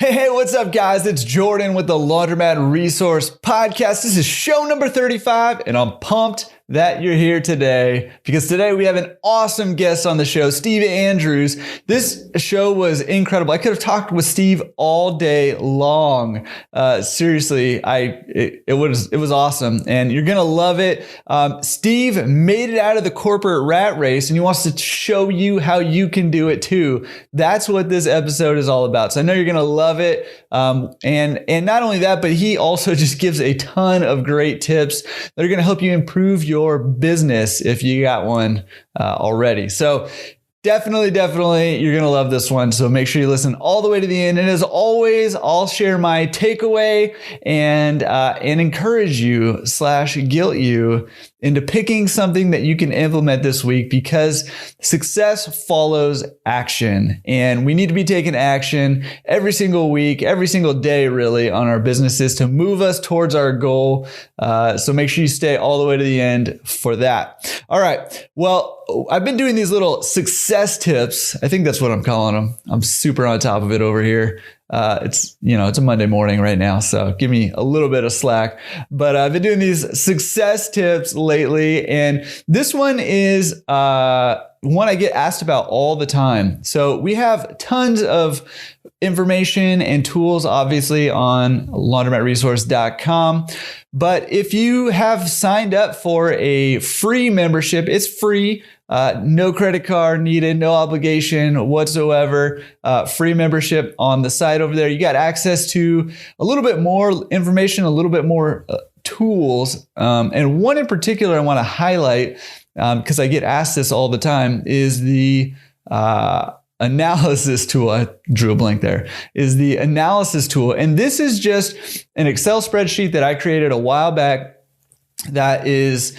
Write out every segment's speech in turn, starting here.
Hey, what's up, guys? It's Jordan with the Laundromat Resource Podcast. This is show number 35, and I'm pumped that you're here today because today we have an awesome guest on the show, Steve Andrews. This show was incredible. I could have talked with Steve all day long. Seriously, it was awesome, and you're gonna love it. Steve made it out of the corporate rat race, and he wants to show you how you can do it too. That's what this episode is all about. So I know you're gonna love it. And not only that, but he also just gives a ton of great tips that are going to help you improve your business if you got one already. So definitely, you're going to love this one. So make sure you listen all the way to the end. And as always, I'll share my takeaway and encourage you / guilt you into picking something that you can implement this week, because success follows action, and we need to be taking action every single week, every single day, really, on our businesses to move us towards our goal. So make sure you stay all the way to the end for that. All right. Well, I've been doing these little success tips. I think that's what I'm calling them. I'm super on top of it over here. It's a Monday morning right now, so give me a little bit of slack. But I've been doing these success tips lately, and this one is one I get asked about all the time. So we have tons of information and tools, obviously, on laundromatresource.com. But if you have signed up for a free membership, it's free. No credit card needed, no obligation whatsoever. Free membership on the site over there. You got access to a little bit more information, a little bit more tools. And one in particular I want to highlight, because I get asked this all the time, is the analysis tool. I drew a blank there. Is the analysis tool. And this is just an Excel spreadsheet that I created a while back that is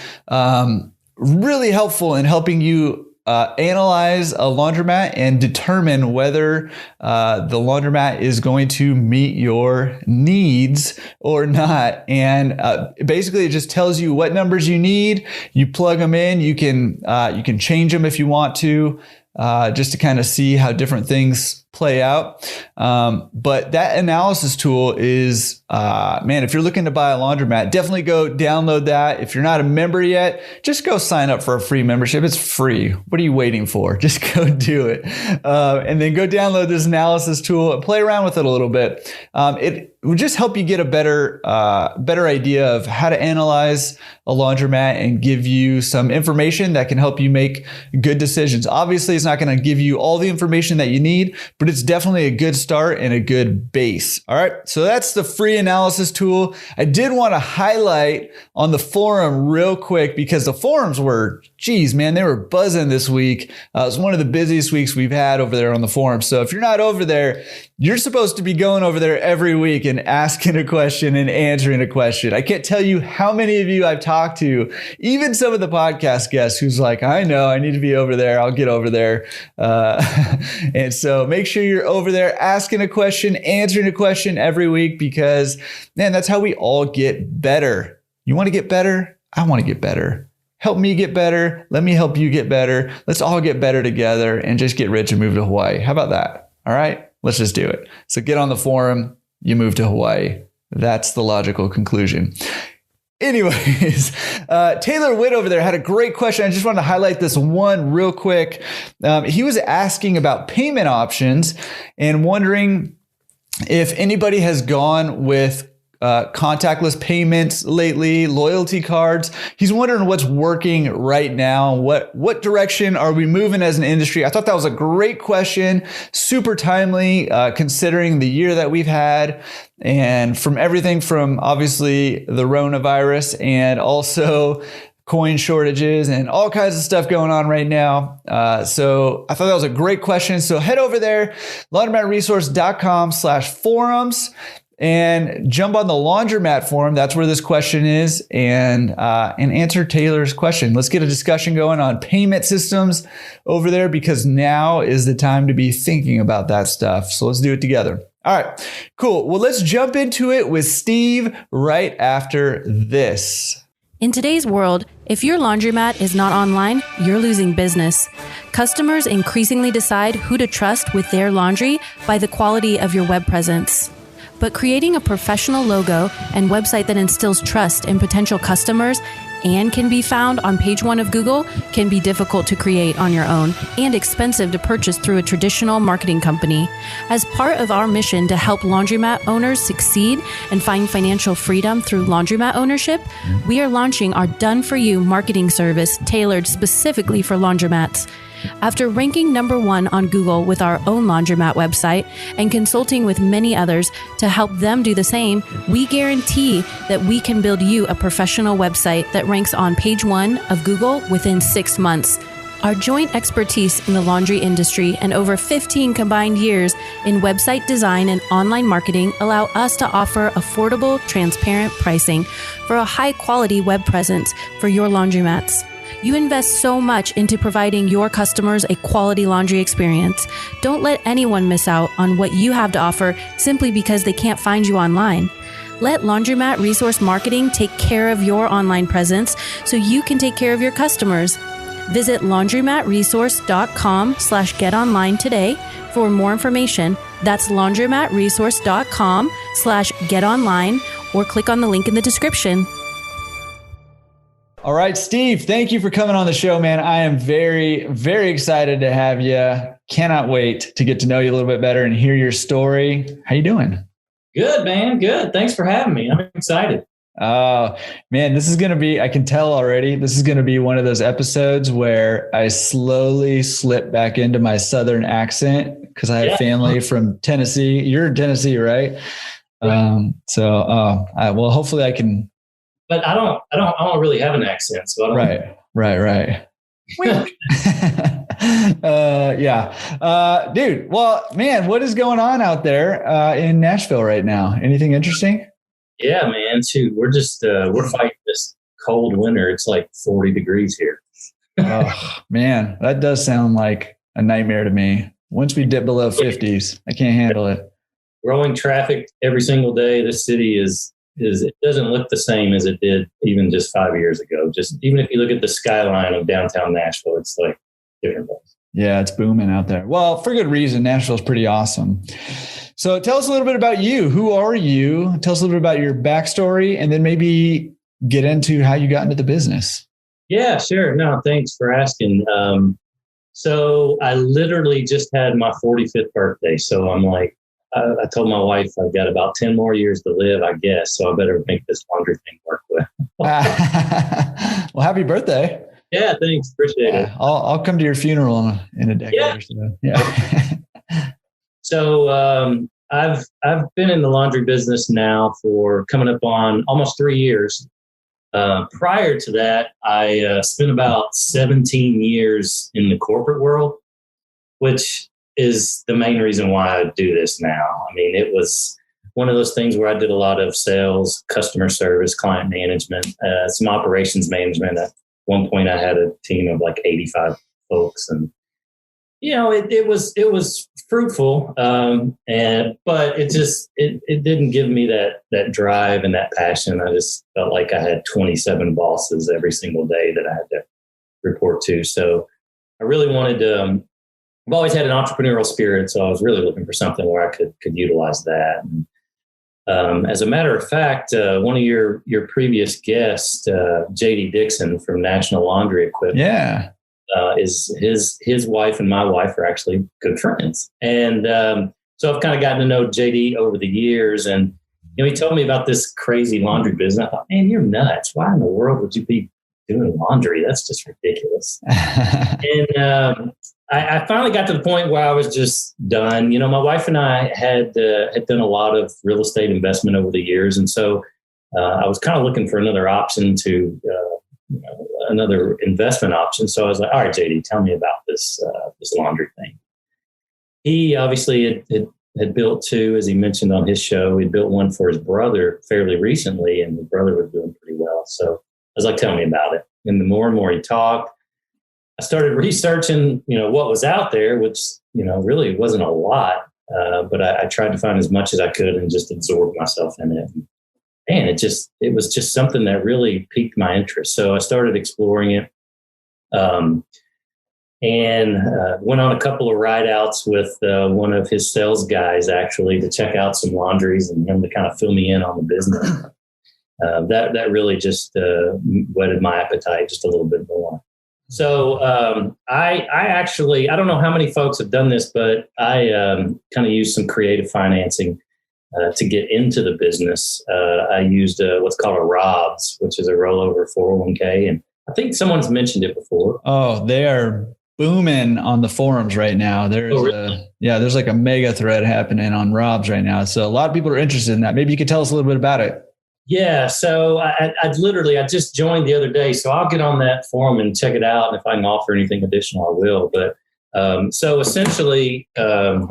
really helpful in helping you analyze a laundromat and determine whether the laundromat is going to meet your needs or not. And basically, it just tells you what numbers you need. You plug them in. You can change them if you want to, just to kind of see how different things play out. But that analysis tool is, if you're looking to buy a laundromat, definitely go download that. If you're not a member yet, just go sign up for a free membership. It's free. What are you waiting for? Just go do it. And then go download this analysis tool and play around with it a little bit. It will just help you get a better idea of how to analyze a laundromat and give you some information that can help you make good decisions. Obviously, it's not going to give you all the information that you need, but it's definitely a good start and a good base. All right. So that's the free analysis tool. I did want to highlight on the forum real quick, because the forums were, they were buzzing this week. It was one of the busiest weeks we've had over there on the forum. So if you're not over there, you're supposed to be going over there every week and asking a question and answering a question. I can't tell you how many of you I've talked to, even some of the podcast guests who's like, I know I need to be over there. I'll get over there. And so make sure you're over there asking a question, answering a question every week, because man, that's how we all get better. You want to get better? I want to get better. Help me get better. Let me help you get better. Let's all get better together and just get rich and move to Hawaii. How about that? All right, let's just do it. So get on the forum, you move to Hawaii. That's the logical conclusion. Anyways, Taylor Witt over there had a great question. I just wanted to highlight this one real quick. He was asking about payment options and wondering if anybody has gone with contactless payments lately, loyalty cards. He's wondering what's working right now. What direction are we moving as an industry? I thought that was a great question, super timely, considering the year that we've had, and from everything from obviously the coronavirus and also coin shortages and all kinds of stuff going on right now. So I thought that was a great question. So head over there, laundromatresource.com/forums. And jump on the Laundromat forum. That's where this question is, and answer Taylor's question. Let's get a discussion going on payment systems over there, because now is the time to be thinking about that stuff. So let's do it together. All right, cool. Well, let's jump into it with Steve right after this. In today's world, if your laundromat is not online, you're losing business. Customers increasingly decide who to trust with their laundry by the quality of your web presence. But creating a professional logo and website that instills trust in potential customers and can be found on page 1 of Google can be difficult to create on your own and expensive to purchase through a traditional marketing company. As part of our mission to help laundromat owners succeed and find financial freedom through laundromat ownership, we are launching our done-for-you marketing service tailored specifically for laundromats. After ranking number 1 on Google with our own laundromat website and consulting with many others to help them do the same, we guarantee that we can build you a professional website that ranks on page 1 of Google within 6 months. Our joint expertise in the laundry industry and over 15 combined years in website design and online marketing allow us to offer affordable, transparent pricing for a high-quality web presence for your laundromats. You invest so much into providing your customers a quality laundry experience. Don't let anyone miss out on what you have to offer simply because they can't find you online. Let Laundromat Resource Marketing take care of your online presence so you can take care of your customers. Visit laundromatresource.com/getonline today for more information. That's laundromatresource.com/getonline or click on the link in the description. All right, Steve, thank you for coming on the show, man. I am very, very excited to have you. Cannot wait to get to know you a little bit better and hear your story. How you doing? Good, man. Good. Thanks for having me. I'm excited. Oh, man, this is going to be, I can tell already, this is going to be one of those episodes where I slowly slip back into my Southern accent because I have family from Tennessee. You're in Tennessee, right? Well, hopefully I can. But I don't really have an accent, so I don't. Right. Dude. Well, man, what is going on out there in Nashville right now? Anything interesting? Yeah, man. Shoot, we're just we're fighting this cold winter. It's like 40 degrees here. Oh man, that does sound like a nightmare to me. Once we dip below 50s, I can't handle it. Growing traffic every single day. This city is it doesn't look the same as it did even just 5 years ago. Just even if you look at the skyline of downtown Nashville, it's like different place. Yeah, it's booming out there. Well, for good reason. Nashville's pretty awesome. So tell us a little bit about you. Who are you? Tell us a little bit about your backstory and then maybe get into how you got into the business. Yeah, sure. No, thanks for asking. So I literally just had my 45th birthday. So I'm like, I told my wife I've got about 10 more years to live, I guess. So I better make this laundry thing work with. Well, happy birthday. Yeah, thanks. Appreciate it. I'll come to your funeral in a decade or so. Yeah. So I've been in the laundry business now for coming up on almost 3 years. Prior to that, I spent about 17 years in the corporate world, which is the main reason why I do this now. I mean, it was one of those things where I did a lot of sales, customer service, client management, some operations management. At one point, I had a team of like 85 folks, and it was fruitful, but it didn't give me that drive and that passion. I just felt like I had 27 bosses every single day that I had to report to. So I really wanted to. I've always had an entrepreneurial spirit, so I was really looking for something where I could utilize that. And, as a matter of fact, one of your previous guests, JD Dixon from National Laundry Equipment, is his wife and my wife are actually good friends. And so I've kind of gotten to know JD over the years, and he told me about this crazy laundry business. I thought, man, you're nuts. Why in the world would you be doing laundry? That's just ridiculous. And I finally got to the point where I was just done. My wife and I had done a lot of real estate investment over the years. And so I was kind of looking for another option another investment option. So I was like, all right, JD, tell me about this laundry thing. He obviously had built two, as he mentioned on his show. He built one for his brother fairly recently, and the brother was doing pretty well. So I was like, tell me about it. And the more and more he talked, I started researching, what was out there, which, really wasn't a lot. But I tried to find as much as I could and just absorb myself in it. man, it was just something that really piqued my interest. So I started exploring it. And went on a couple of ride outs with one of his sales guys, actually, to check out some laundries and him to kind of fill me in on the business. That really just whetted my appetite just a little bit more. So I actually, I don't know how many folks have done this, but I kind of used some creative financing to get into the business. I used what's called a ROBS, which is a rollover 401k. And I think someone's mentioned it before. Oh, they are booming on the forums right now. There's there's like a mega thread happening on ROBS right now. So a lot of people are interested in that. Maybe you could tell us a little bit about it. Yeah. So I just joined the other day, so I'll get on that forum and check it out. And if I can offer anything additional, I will. But so essentially, the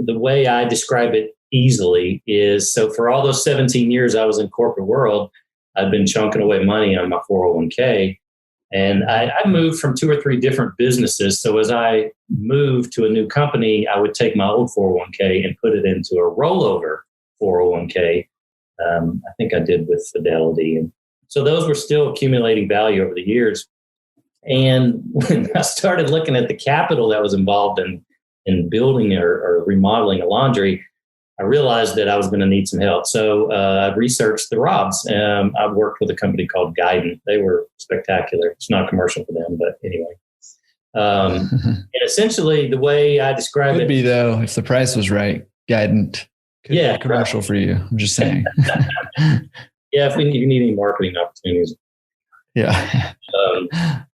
way I describe it easily is, so for all those 17 years I was in corporate world, I've been chunking away money on my 401k. And I moved from 2 or 3 different businesses. So as I moved to a new company, I would take my old 401k and put it into a rollover 401k. I think I did with Fidelity. And so those were still accumulating value over the years. And when I started looking at the capital that was involved in building or remodeling a laundry, I realized that I was going to need some help. So I researched the ROBS. I've worked with a company called Guidant. They were spectacular. It's not a commercial for them, but anyway. And essentially, the way I describe it. Could be, though, if the price was right. Guidant. Could be a commercial for you. I'm just saying. Yeah, if you need any marketing opportunities. Yeah.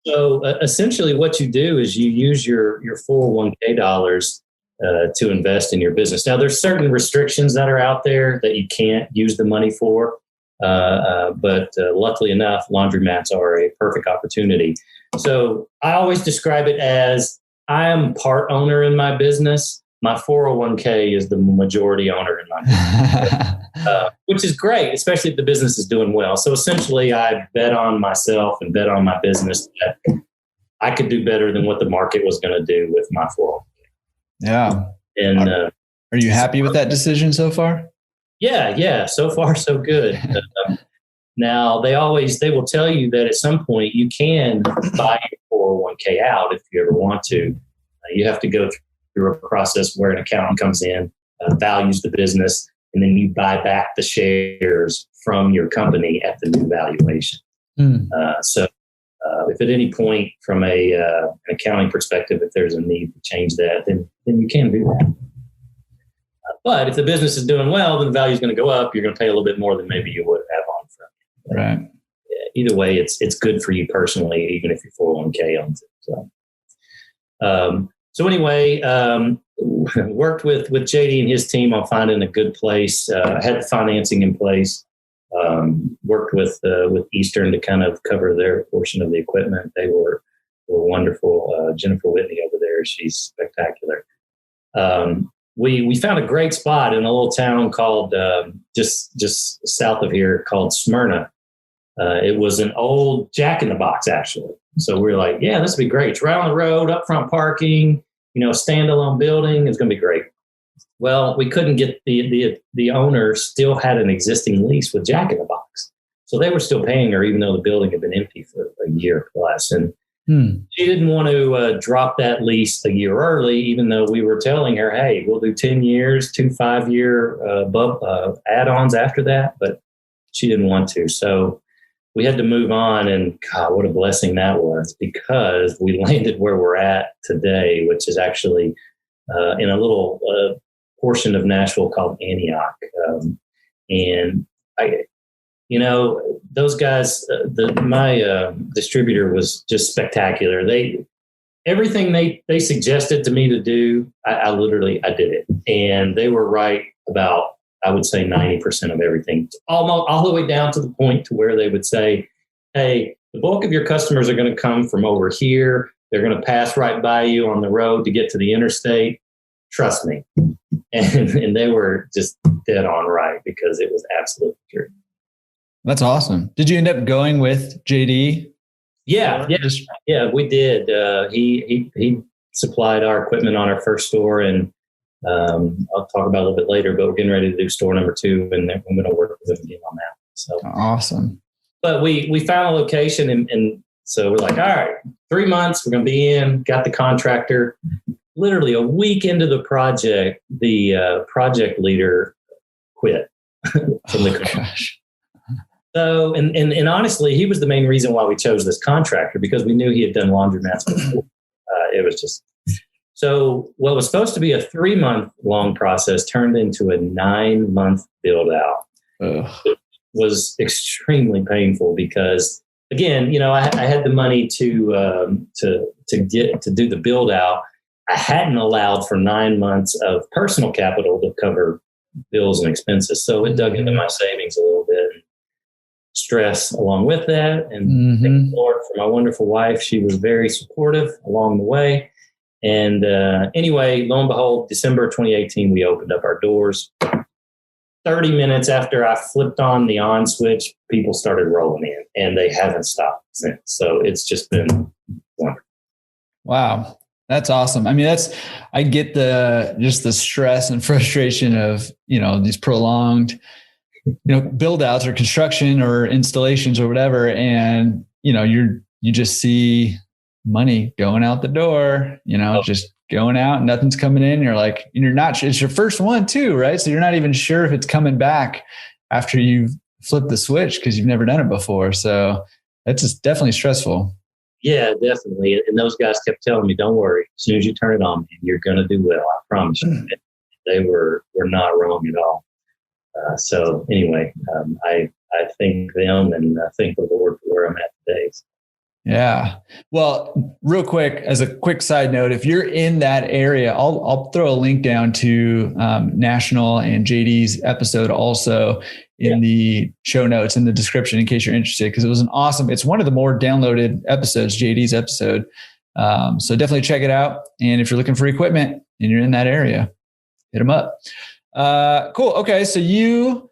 So essentially what you do is you use your 401k dollars to invest in your business. Now, there's certain restrictions that are out there that you can't use the money for. But luckily enough, laundromats are a perfect opportunity. So I always describe it as I am part owner in my business. My 401k is the majority owner in my business, which is great, especially if the business is doing well. So essentially, I bet on myself and bet on my business that I could do better than what the market was going to do with my 401k. Yeah. And are you happy with that decision so far? Yeah. So far, so good. Now, they will tell you that at some point you can buy your 401k out if you ever want to. You have to go through a process where an accountant comes in, values the business, and then you buy back the shares from your company at the new valuation. So if at any point from an accounting perspective, if there's a need to change that, then you can do that. But if the business is doing well, then the value is going to go up. You're going to pay a little bit more than maybe you would have on front. Right. Either way, it's good for you personally, even if your 401k owns it. So anyway, worked with JD and his team on finding a good place. Had the financing in place. Worked with Eastern to kind of cover their portion of the equipment. They were wonderful. Jennifer Whitney over there, she's spectacular. We found a great spot in a little town called just south of here called Smyrna. It was an old Jack in the Box, actually. So we were like, yeah, this would be great. It's right on the road, upfront parking, standalone building. It's going to be great. Well, we couldn't get the owner still had an existing lease with Jack in the Box. So they were still paying her, even though the building had been empty for a year plus. And she didn't want to drop that lease a year early, even though we were telling her, hey, we'll do 10 years, 2 5-year add-ons after that. But she didn't want to. So we had to move on, and God, what a blessing that was, because we landed where we're at today, which is actually in a little portion of Nashville called Antioch. And those guys, my distributor was just spectacular. Everything they suggested to me to do, I did it. And they were right about, I would say 90% of everything, all the way down to the point to where they would say, hey, the bulk of your customers are going to come from over here. They're going to pass right by you on the road to get to the interstate. Trust me. And they were just dead on right, because it was absolutely true. That's awesome. Did you end up going with JD? Yeah, we did. He supplied our equipment on our first store, and I'll talk about a little bit later, but we're getting ready to do store number 2, and then I'm going to work with them again on that. So awesome. But we found a location, and so we're like, all right, 3 months, we're going to be in, got the contractor. Literally a week into the project, the project leader quit from the gosh. So, and honestly, he was the main reason why we chose this contractor, because we knew he had done laundromats before. It was just, so what was supposed to be a 3-month long process turned into a 9-month build out. It was extremely painful because, again, I had the money to do the build out. I hadn't allowed for 9 months of personal capital to cover bills and expenses. So it dug into my savings a little bit. Stress along with that. And thank the Lord for my wonderful wife. She was very supportive along the way. And anyway, lo and behold, December 2018, we opened up our doors. 30 minutes after I flipped on the on switch, people started rolling in, and they haven't stopped since. So it's just been wonderful. Wow. That's awesome. I mean, I get just the stress and frustration of, these prolonged, build outs or construction or installations or whatever. And, you just see money going out the door, just going out and nothing's coming in. You're like, and you're not, it's your first one too, right? So you're not even sure if it's coming back after you've flipped the switch because you've never done it before. So that's just definitely stressful. Yeah, definitely. And those guys kept telling me, don't worry, as soon as you turn it on, you're going to do well. I promise you. They were not wrong at all. So anyway, I thank them and I thank the Lord for where I'm at today. Yeah. Well, real quick, as a quick side note, if you're in that area, I'll throw a link down to National and JD's episode also in the show notes in the description in case you're interested, because it was it's one of the more downloaded episodes, JD's episode. So definitely check it out. And if you're looking for equipment and you're in that area, hit them up. Cool. Okay. So you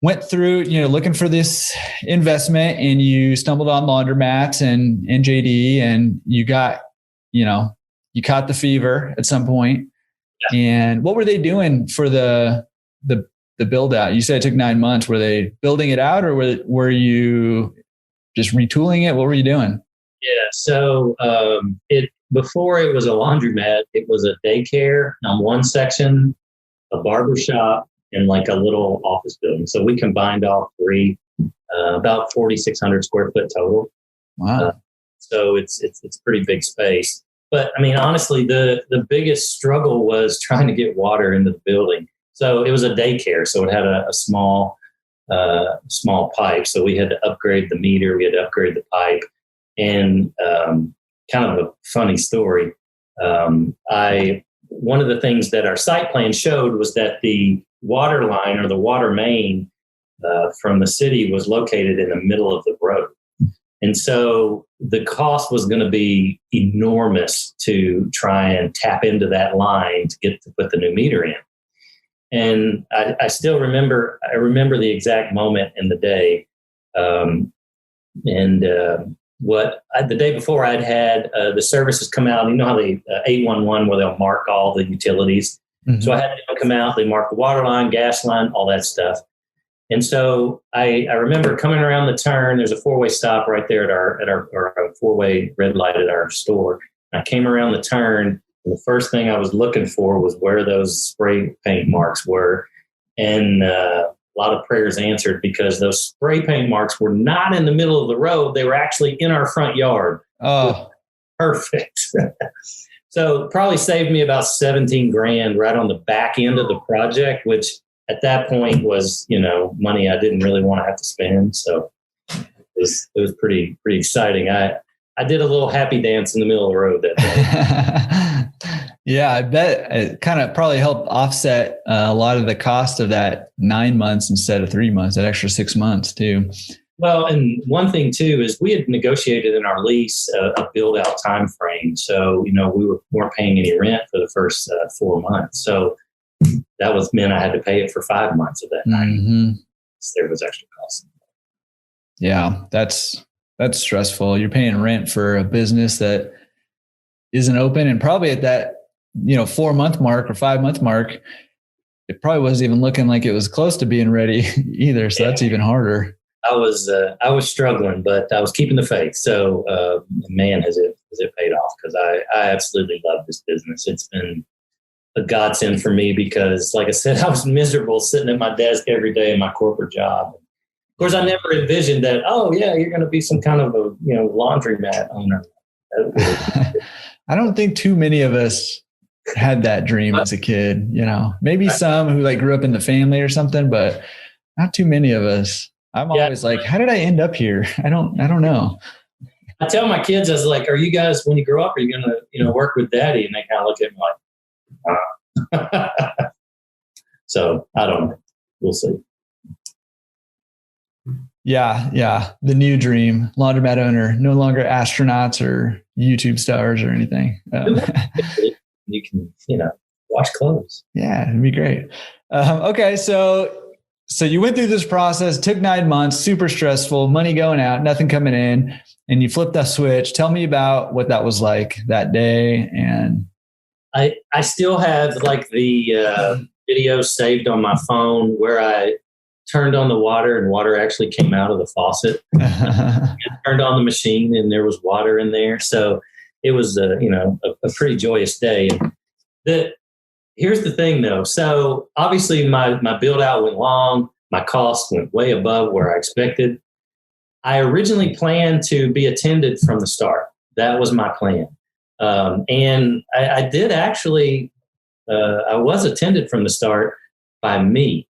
went through, looking for this investment, and you stumbled on laundromats and JD, and you got, you caught the fever at some point. Yeah. And what were they doing for the build out? You said it took 9 months. Were they building it out, or were you just retooling it? What were you doing? Yeah. So, before it was a laundromat, it was a daycare on one section, a barber shop, and like a little office building. So we combined all three, about 4,600 square foot total. Wow. So it's pretty big space. But I mean, honestly, the biggest struggle was trying to get water into the building. So it was a daycare. So it had a small pipe. So we had to upgrade the meter. We had to upgrade the pipe. And kind of a funny story. One of the things that our site plan showed was that the water line or the water main from the city was located in the middle of the road. And so the cost was going to be enormous to try and tap into that line to put the new meter in. And I still remember the exact moment in the day. The day before I'd had the services come out. You know how they 811 where they'll mark all the utilities. Mm-hmm. So I had them come out. They marked the water line, gas line, all that stuff. And so I remember coming around the turn. There's a 4-way stop right there at our 4-way red light at our store. And I came around the turn, and the first thing I was looking for was where those spray paint marks were. And a lot of prayers answered, because those spray paint marks were not in the middle of the road. They were actually in our front yard. Oh, perfect. So probably saved me about $17,000 right on the back end of the project, which at that point was, money I didn't really want to have to spend. So it was pretty exciting. I did a little happy dance in the middle of the road that day. Yeah, I bet it kind of probably helped offset a lot of the cost of that 9 months instead of 3 months, that extra 6 months too. Well, and one thing too is we had negotiated in our lease a build out time frame. So, we weren't paying any rent for the first 4 months. So that meant I had to pay it for 5 months of that 9 months. There was extra cost. Yeah, that's stressful. You're paying rent for a business that isn't open, and probably at that 4-month mark or 5-month mark, it probably wasn't even looking like it was close to being ready either. So that's even harder. I was struggling, but I was keeping the faith. So, man, has it paid off, because I absolutely love this business. It's been a godsend for me because, like I said, I was miserable sitting at my desk every day in my corporate job. Of course, I never envisioned that, you're going to be some kind of a, laundromat owner. I don't think too many of us had that dream as a kid, maybe some who like grew up in the family or something, but not too many of us. I'm always like, how did I end up here? I don't know. I tell my kids, I was like, are you guys, when you grow up, are you going to, work with daddy? And they kind of look at me like, so I don't know. We'll see. Yeah. The new dream, laundromat owner, no longer astronauts or YouTube stars or anything. You can, wash clothes. Yeah, it'd be great. Okay. So you went through this process, took 9 months, super stressful, money going out, nothing coming in, and you flipped that switch. Tell me about what that was like that day. And I still have like the video saved on my phone where I turned on the water and water actually came out of the faucet. I turned on the machine and there was water in there. So it was a pretty joyous day. Here's the thing though. So obviously my build out went long. My cost went way above where I expected. I originally planned to be attended from the start. That was my plan. And I did actually, I was attended from the start by me.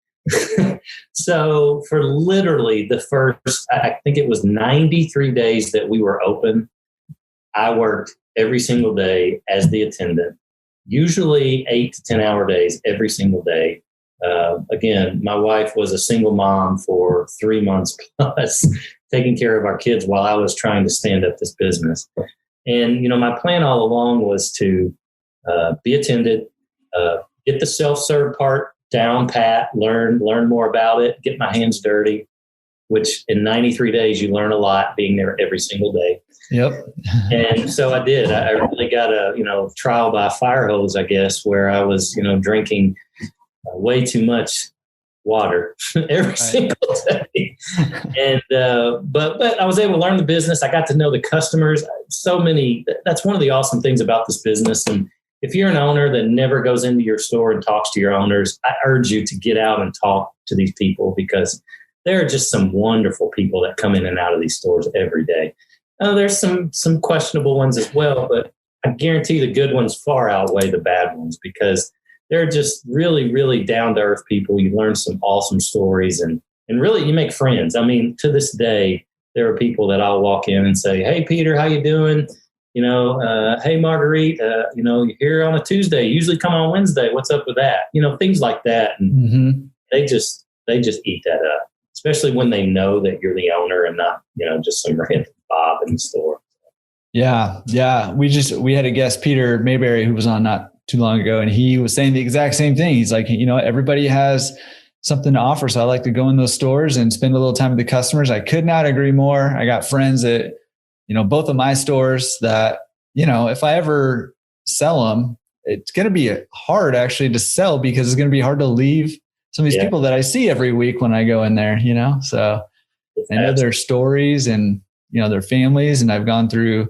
So for literally the first, I think it was 93 days that we were open, I worked every single day as the attendant, usually 8 to 10 hour days every single day. Again, my wife was a single mom for 3 months plus, taking care of our kids while I was trying to stand up this business. And, my plan all along was to be attended, get the self-serve part down pat, learn more about it, get my hands dirty, which in 93 days, you learn a lot being there every single day. Yep. And so I did. I really got a, trial by fire hose, I guess, where I was, drinking way too much water every single day. And, but I was able to learn the business. I got to know the customers. That's one of the awesome things about this business. And if you're an owner that never goes into your store and talks to your owners, I urge you to get out and talk to these people, because there are just some wonderful people that come in and out of these stores every day. There's some questionable ones as well, but I guarantee the good ones far outweigh the bad ones, because they're just really, really down-to-earth people. You learn some awesome stories and really you make friends. I mean, to this day, there are people that I'll walk in and say, "Hey, Peter, how you doing? Hey, Marguerite, you're here on a Tuesday. You usually come on Wednesday. What's up with that?" Things like that. And they just eat that up, especially when they know that you're the owner and not, just some random Bob in the store. Yeah. We had a guest, Peter Mayberry, who was on not too long ago, and he was saying the exact same thing. He's like, everybody has something to offer. So I like to go in those stores and spend a little time with the customers. I could not agree more. I got friends at, both of my stores that, if I ever sell them, it's going to be hard actually to sell, because it's going to be hard to leave some of these people that I see every week when I go in there, so I know their stories and, their families. And I've gone to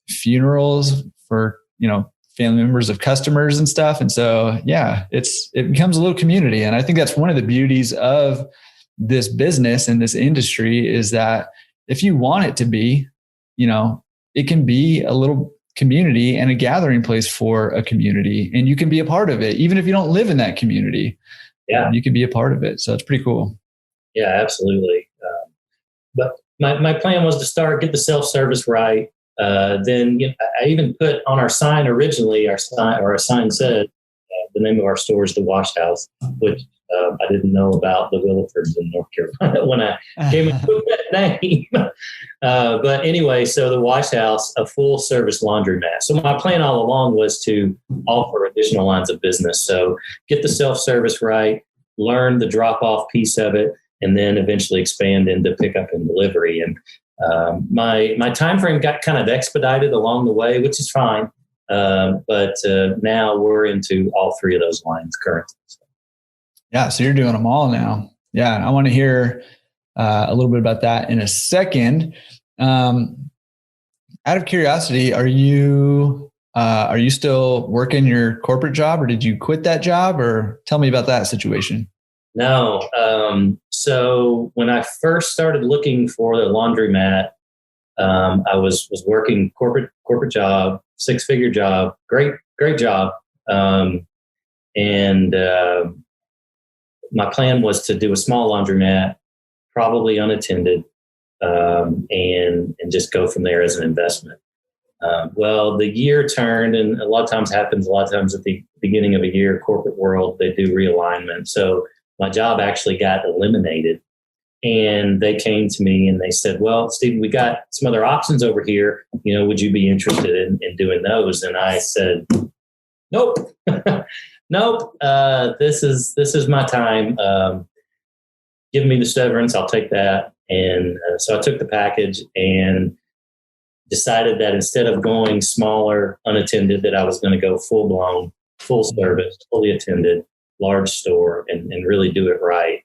funerals for, family members of customers and stuff. And so, it becomes a little community. And I think that's one of the beauties of this business and this industry, is that if you want it to be, it can be a little community and a gathering place for a community, and you can be a part of it. Even if you don't live in that community, you can be a part of it. So it's pretty cool. Yeah, absolutely. But my plan was to get the self-service right. Then I even put on our sign originally, our sign said the name of our store is the Wash House, which I didn't know about the Willifords in North Carolina when I came up with that name. But anyway, so the Wash House, a full service laundromat. So my plan all along was to offer additional lines of business. So get the self-service right, learn the drop-off piece of it, and then eventually expand into pickup and delivery. And my time frame got kind of expedited along the way, which is fine. But now we're into all three of those lines currently. Yeah. So you're doing them all now. Yeah. I want to hear a little bit about that in a second. Out of curiosity, are you still working your corporate job, or did you quit that job, or tell me about that situation? No. So when I first started looking for the laundromat, I was working corporate job, 6-figure job, great job. And my plan was to do a small laundromat, probably unattended, and just go from there as an investment. Well, the year turned, and a lot of times at the beginning of a year, corporate world, they do realignment. So my job actually got eliminated, and they came to me and they said, well, Stephen, we got some other options over here. Would you be interested in doing those? And I said, nope, nope. This is my time. Give me the severance. I'll take that. And so I took the package and decided that instead of going smaller, unattended, that I was going to go full blown, full service, fully attended, large store, and really do it right.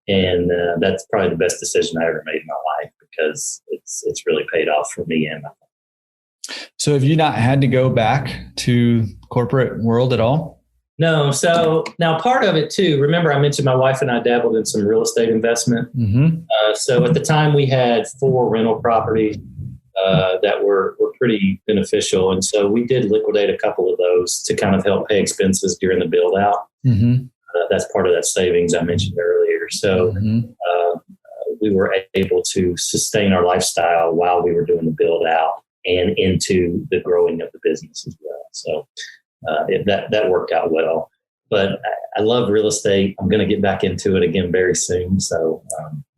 And that's probably the best decision I ever made in my life, because it's really paid off for me and my family. So have you not had to go back to corporate world at all? No. So now part of it too, remember I mentioned my wife and I dabbled in some real estate investment. Mm-hmm. So at the time we had 4 rental properties that were pretty beneficial. And so we did liquidate a couple of those to kind of help pay expenses during the build out. Mm-hmm. That's part of that savings I mentioned earlier. So we were able to sustain our lifestyle while we were doing the build out and into the growing of the business as well. So that worked out well. But I love real estate. I'm going to get back into it again very soon. So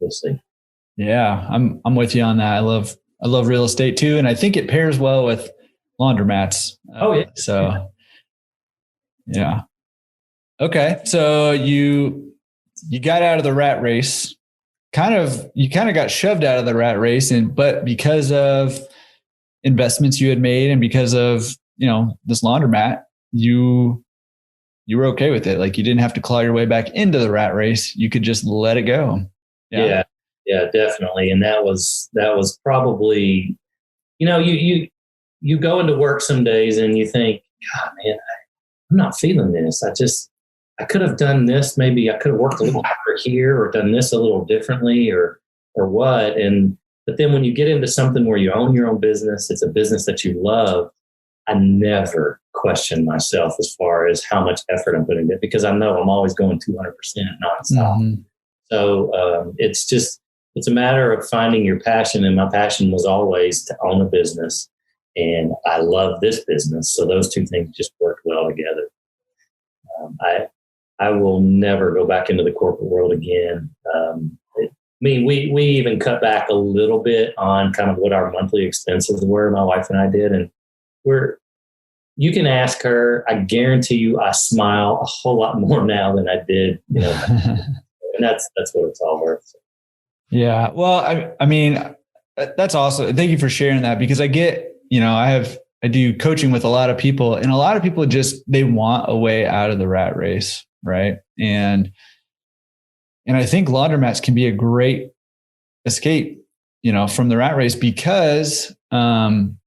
we'll see. Yeah, I'm with you on that. I love real estate too, and I think it pairs well with laundromats. So yeah. Okay, so you got out of the rat race. You kind of got shoved out of the rat race, but because of investments you had made and because of this laundromat, you were okay with it. Like you didn't have to claw your way back into the rat race. You could just let it go. Yeah, definitely. And that was probably, you go into work some days and you think, God, man, I'm not feeling this. I could have done this. Maybe I could have worked a little harder here or done this a little differently or what. But then when you get into something where you own your own business, it's a business that you love. I never question myself as far as how much effort I'm putting in, because I know I'm always going 200% nonstop. Mm-hmm. So it's a matter of finding your passion. And my passion was always to own a business. And I love this business. So those two things just worked well together. I will never go back into the corporate world again. We even cut back a little bit on kind of what our monthly expenses were, my wife and I did. And you can ask her, I guarantee you I smile a whole lot more now than I did. And that's what it's all worth. So. Yeah. Well, I mean, that's awesome. Thank you for sharing that, because I get, I do coaching with a lot of people, and a lot of people they want a way out of the rat race. Right. And I think laundromats can be a great escape, from the rat race, because, man,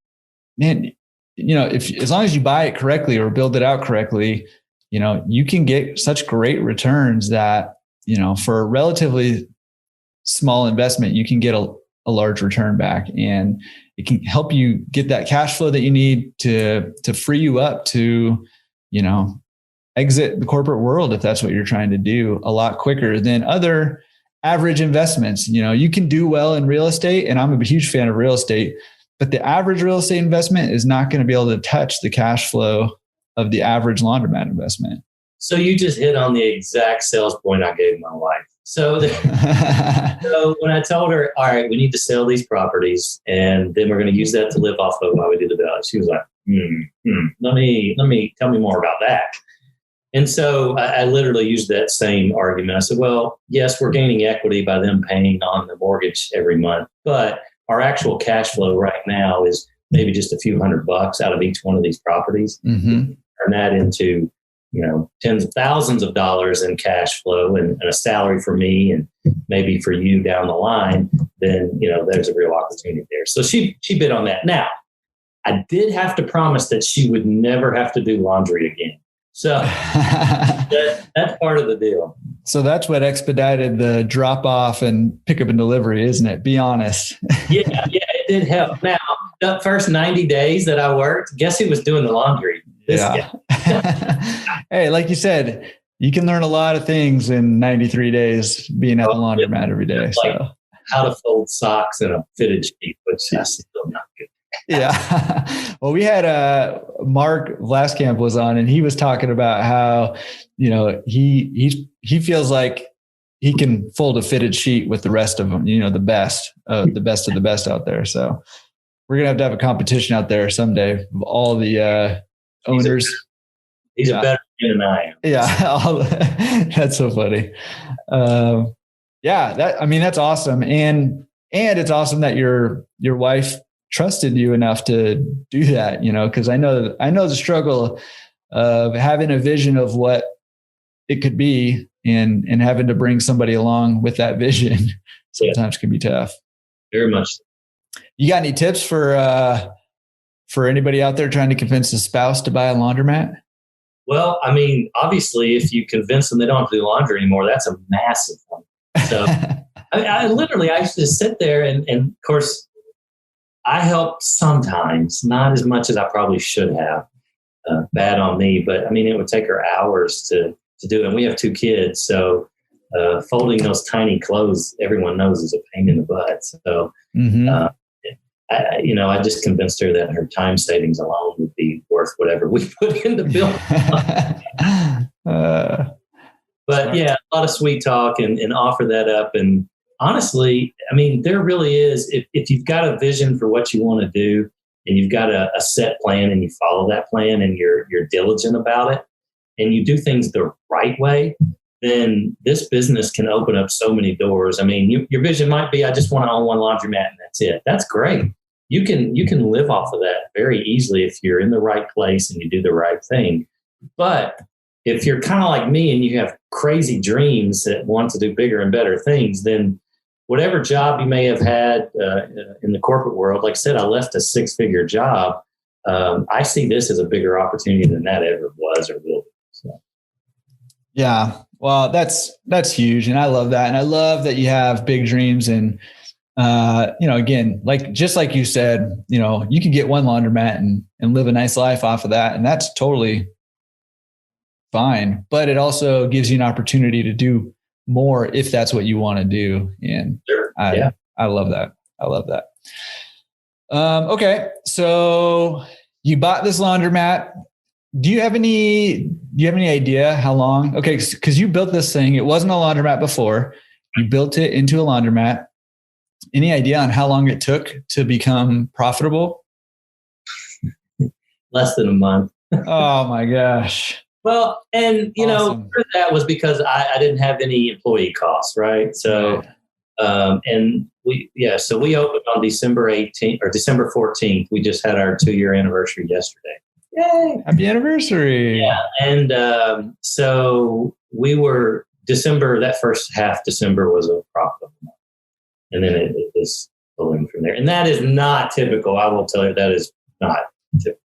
as long as you buy it correctly or build it out correctly, you can get such great returns that, for a relatively small investment, you can get a large return back, and it can help you get that cash flow that you need to free you up to, exit the corporate world, if that's what you're trying to do, a lot quicker than other average investments. You can do well in real estate, and I'm a huge fan of real estate, but the average real estate investment is not going to be able to touch the cash flow of the average laundromat investment. So you just hit on the exact sales point I gave my wife. So when I told her, all right, we need to sell these properties, and then we're going to use that to live off of while we do the build, she was like, let me tell me more about that. And so I literally used that same argument. I said, well, yes, we're gaining equity by them paying on the mortgage every month, but our actual cash flow right now is maybe just a few $100 out of each one of these properties, turn that into, tens of thousands of dollars in cash flow and a salary for me and maybe for you down the line, then, there's a real opportunity there. So she bid on that. Now, I did have to promise that she would never have to do laundry again. So that's part of the deal. So that's what expedited the drop off and pickup and delivery, isn't it? Be honest. Yeah, it did help. Now, the first 90 days that I worked, guess who was doing the laundry? This guy. Hey, like you said, you can learn a lot of things in 93 days being at the laundromat every day. Like how to fold socks in a fitted sheet, which is still not good. Yeah. Well, we had Mark Vlaskamp was on, and he was talking about how, he feels like he can fold a fitted sheet with the rest of them, the best of the best out there. So we're going to have a competition out there someday of all the owners. He's a better man than I am. Yeah. That's so funny. That's awesome. And it's awesome that your wife trusted you enough to do that, because I know the struggle of having a vision of what it could be and having to bring somebody along with that vision sometimes can be tough. Very much. You got any tips for anybody out there trying to convince a spouse to buy a laundromat? Well, obviously, if you convince them they don't have to do laundry anymore, that's a massive one. So I used to sit there and of course, I helped sometimes, not as much as I probably should have. Bad on me, but it would take her hours to do it. And we have 2 kids, so folding those tiny clothes, everyone knows, is a pain in the butt. So, I just convinced her that her time savings alone would be worth whatever we put into building. But yeah, a lot of sweet talk and offer that up. And honestly, there really is, if you've got a vision for what you want to do and you've got a set plan and you follow that plan and you're diligent about it and you do things the right way, then this business can open up so many doors. Your vision might be, I just want to own one laundromat and that's it. That's great. You can live off of that very easily if you're in the right place and you do the right thing. But if you're kind of like me and you have crazy dreams that want to do bigger and better things, then whatever job you may have had in the corporate world, like I said, I left a 6-figure job. I see this as a bigger opportunity than that ever was or will be. So. Yeah, well, that's huge, and I love that, and I love that you have big dreams, and again, just like you said, you can get one laundromat and live a nice life off of that, and that's totally fine. But it also gives you an opportunity to do more if that's what you want to do. And sure. I love that. I love that. Okay. So you bought this laundromat. Do you have any idea how long? Okay. Cause you built this thing. It wasn't a laundromat before. You built it into a laundromat. Any idea on how long it took to become profitable? Less than a month. Oh my gosh. Well, and Awesome. Part of that was because I didn't have any employee costs, right? So, and so we opened on December 18th or December 14th. We just had our 2-year anniversary yesterday. Yay! Happy anniversary! Yeah, and so we were December. That first half December was a profitable month, and then it was pulling from there. And that is not typical. I will tell you, that is not typical.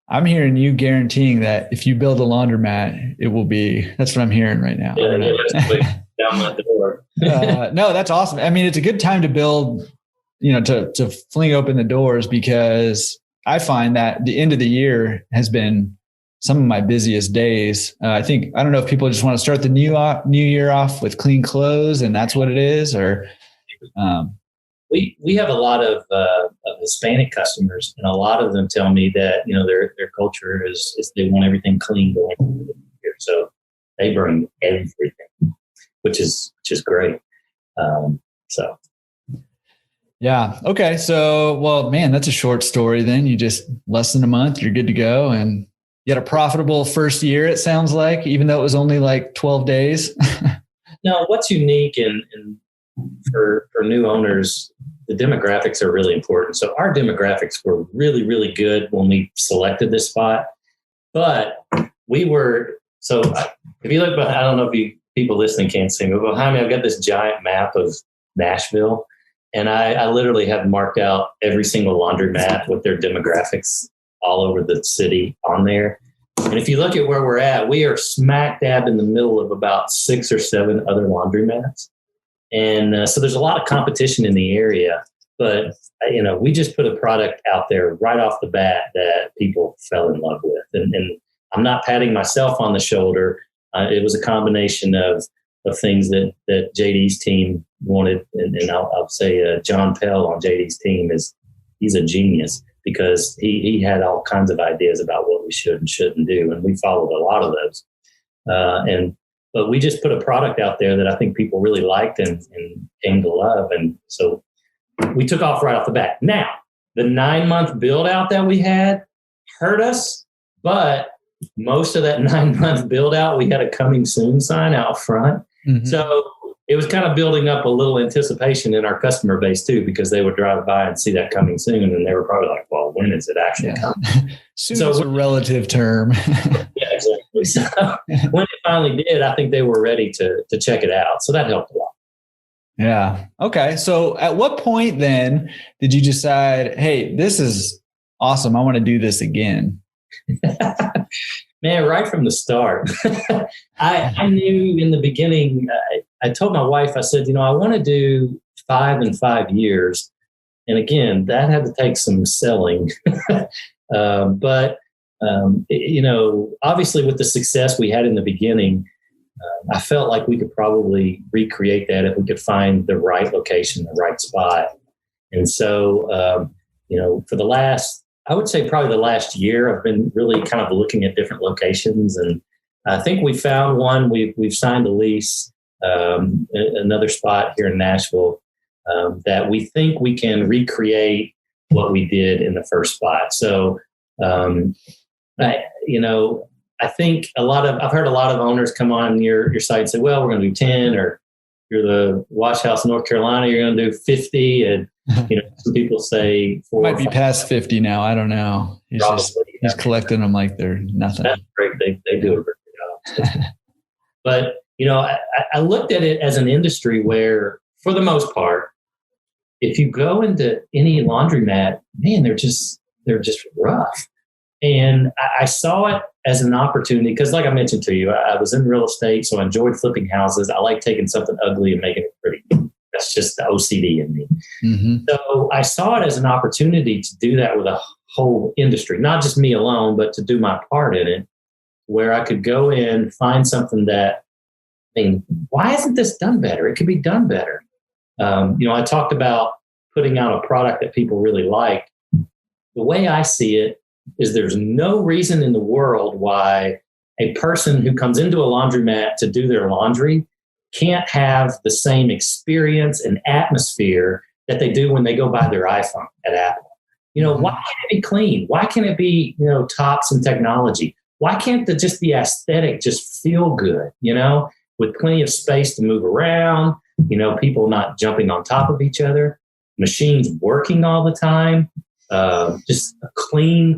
I'm hearing you guaranteeing that if you build a laundromat, it will be, that's what I'm hearing right now. Yeah, down my door. No, that's awesome. It's a good time to build, to fling open the doors, because I find that the end of the year has been some of my busiest days. I don't know if people just want to start the new year off with clean clothes and that's what it is, or, We have a lot of Hispanic customers, and a lot of them tell me that their culture is they want everything clean going into the year, so they bring everything, which is great. So yeah, okay. So well, man, that's a short story. Then you just less than a month, you're good to go, and you had a profitable first year. It sounds like, even though it was only like 12 days. Now, what's unique and for new owners, the demographics are really important. So our demographics were really, really good when we selected this spot. But we were, so if you look behind, I don't know if people listening can't see, but behind me, I've got this giant map of Nashville. And I literally have marked out every single laundromat with their demographics all over the city on there. And if you look at where we're at, we are smack dab in the middle of about 6 or 7 other laundromats. And so there's a lot of competition in the area. But, we just put a product out there right off the bat that people fell in love with. And I'm not patting myself on the shoulder. It was a combination of things that JD's team wanted. And I'll say John Pell on JD's team he's a genius, because he had all kinds of ideas about what we should and shouldn't do. And we followed a lot of those. But we just put a product out there that I think people really liked and came to love. And so we took off right off the bat. Now, the 9-month build out that we had hurt us, but most of that 9-month build out, we had a coming soon sign out front. Mm-hmm. So it was kind of building up a little anticipation in our customer base too, because they would drive by and see that coming soon. And then they were probably like, well, when is it actually coming? Soon is a relative term. Yeah, exactly. So when it finally did, I think they were ready to check it out. So that helped a lot. Yeah. Okay. So at what point then did you decide, hey, this is awesome, I want to do this again? Man, right from the start. I knew in the beginning, I told my wife, I said, I want to do 5 in 5 years. And again, that had to take some selling. But obviously with the success we had in the beginning, I felt like we could probably recreate that if we could find the right location, the right spot. And so, for the last, I would say probably the last year, I've been really kind of looking at different locations. And I think we found one. We've signed a lease, another spot here in Nashville that we think we can recreate what we did in the first spot. So, I think I've heard a lot of owners come on your site and say, well, we're going to do 10, or you're the Wash House, North Carolina, you're going to do 50. And, some people say 4 might be past 50 now. I don't know. He's collecting them like they're nothing. That's great. They do a great job. But, I looked at it as an industry where, for the most part, if you go into any laundromat, man, they're just rough. And I saw it as an opportunity because, like I mentioned to you, I was in real estate, so I enjoyed flipping houses. I like taking something ugly and making it pretty. That's just the OCD in me. Mm-hmm. So I saw it as an opportunity to do that with a whole industry, not just me alone, but to do my part in it, where I could go in, find something that, why isn't this done better? It could be done better. I talked about putting out a product that people really like. The way I see it is there's no reason in the world why a person who comes into a laundromat to do their laundry can't have the same experience and atmosphere that they do when they go buy their iPhone at Apple. Why can't it be clean? Why can't it be, tops and technology? Why can't just the aesthetic just feel good, with plenty of space to move around, people not jumping on top of each other, machines working all the time, just clean.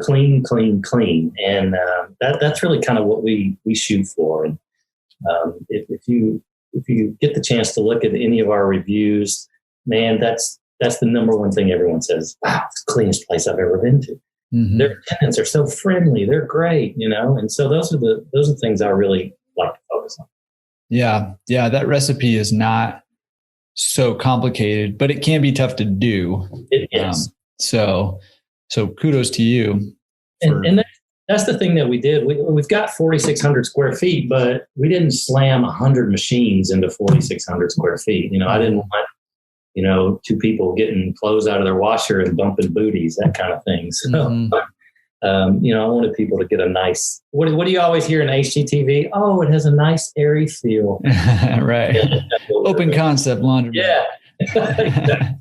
And that's really kind of what we shoot for. And if you get the chance to look at any of our reviews, man, that's the number one thing everyone says. Wow, it's the cleanest place I've ever been to. Mm-hmm. Their tenants are so friendly. They're great, And so those are things I really like to focus on. Yeah. That recipe is not so complicated, but it can be tough to do. It is. So kudos to you. And that's the thing that we did. We've got 4,600 square feet, but we didn't slam 100 machines into 4,600 square feet. I didn't want, 2 people getting clothes out of their washer and bumping booties, that kind of thing. So, I wanted people to get a nice, what do you always hear in HGTV? Oh, it has a nice airy feel. Right. Open concept laundromat.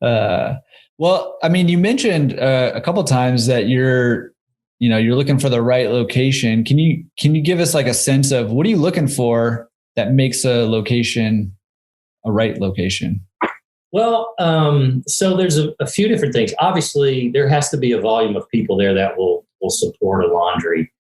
Yeah. Well, you mentioned a couple of times that you're looking for the right location. Can you give us like a sense of what are you looking for that makes a location a right location? Well, so there's a few different things. Obviously, there has to be a volume of people there that will support a laundry.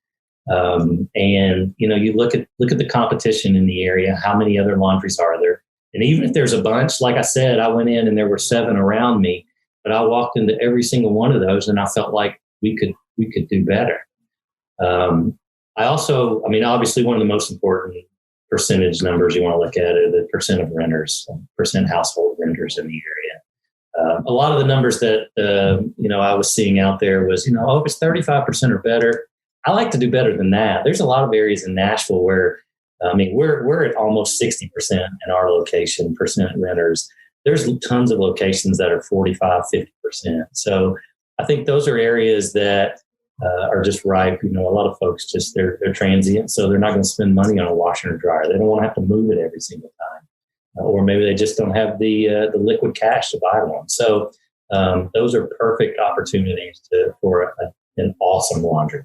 And you look at the competition in the area. How many other laundries are there? And even if there's a bunch, like I said, I went in and there were 7 around me, but I walked into every single one of those, and I felt like we could do better. Obviously, one of the most important percentage numbers you want to look at are the percent of renters, percent household renters in the area. A lot of the numbers that I was seeing out there was, if it's 35% or better, I like to do better than that. There's a lot of areas in Nashville where, we're at almost 60% in our location, percent renters. There's tons of locations that are 45, 50%. So I think those are areas that are just ripe. A lot of folks they're transient, so they're not going to spend money on a washer and dryer. They don't want to have to move it every single time, or maybe they just don't have the liquid cash to buy one. So those are perfect opportunities for an awesome laundry.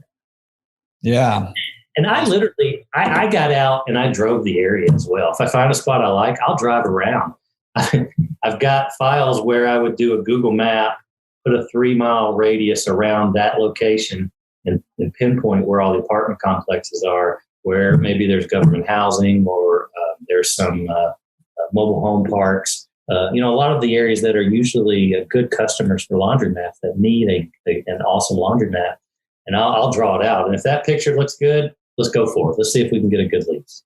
Yeah. And I literally got out and I drove the area as well. If I find a spot I like, I'll drive around. I've got files where I would do a Google map, put a 3-mile radius around that location and pinpoint where all the apartment complexes are, where maybe there's government housing or there's some mobile home parks. A lot of the areas that are usually good customers for laundromats that need an awesome laundromat. And I'll draw it out. And if that picture looks good, let's go for it. Let's see if we can get a good lease.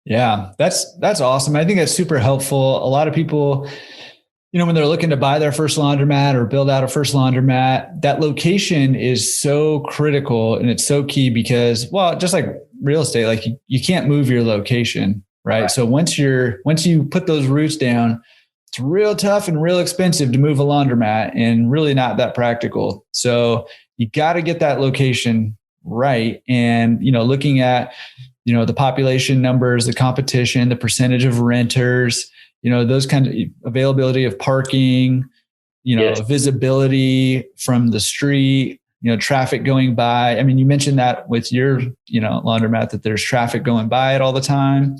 Yeah, that's awesome. I think that's super helpful. A lot of people, when they're looking to buy their first laundromat or build out a first laundromat, that location is so critical and it's so key because, just like real estate, like you can't move your location, right? So once you put those roots down, it's real tough and real expensive to move a laundromat and really not that practical. So you got to get that location right. And, looking at, the population numbers, the competition, the percentage of renters, those kind of availability of parking, Yes. visibility from the street, traffic going by. I mean, you mentioned that with your, laundromat, that there's traffic going by it all the time.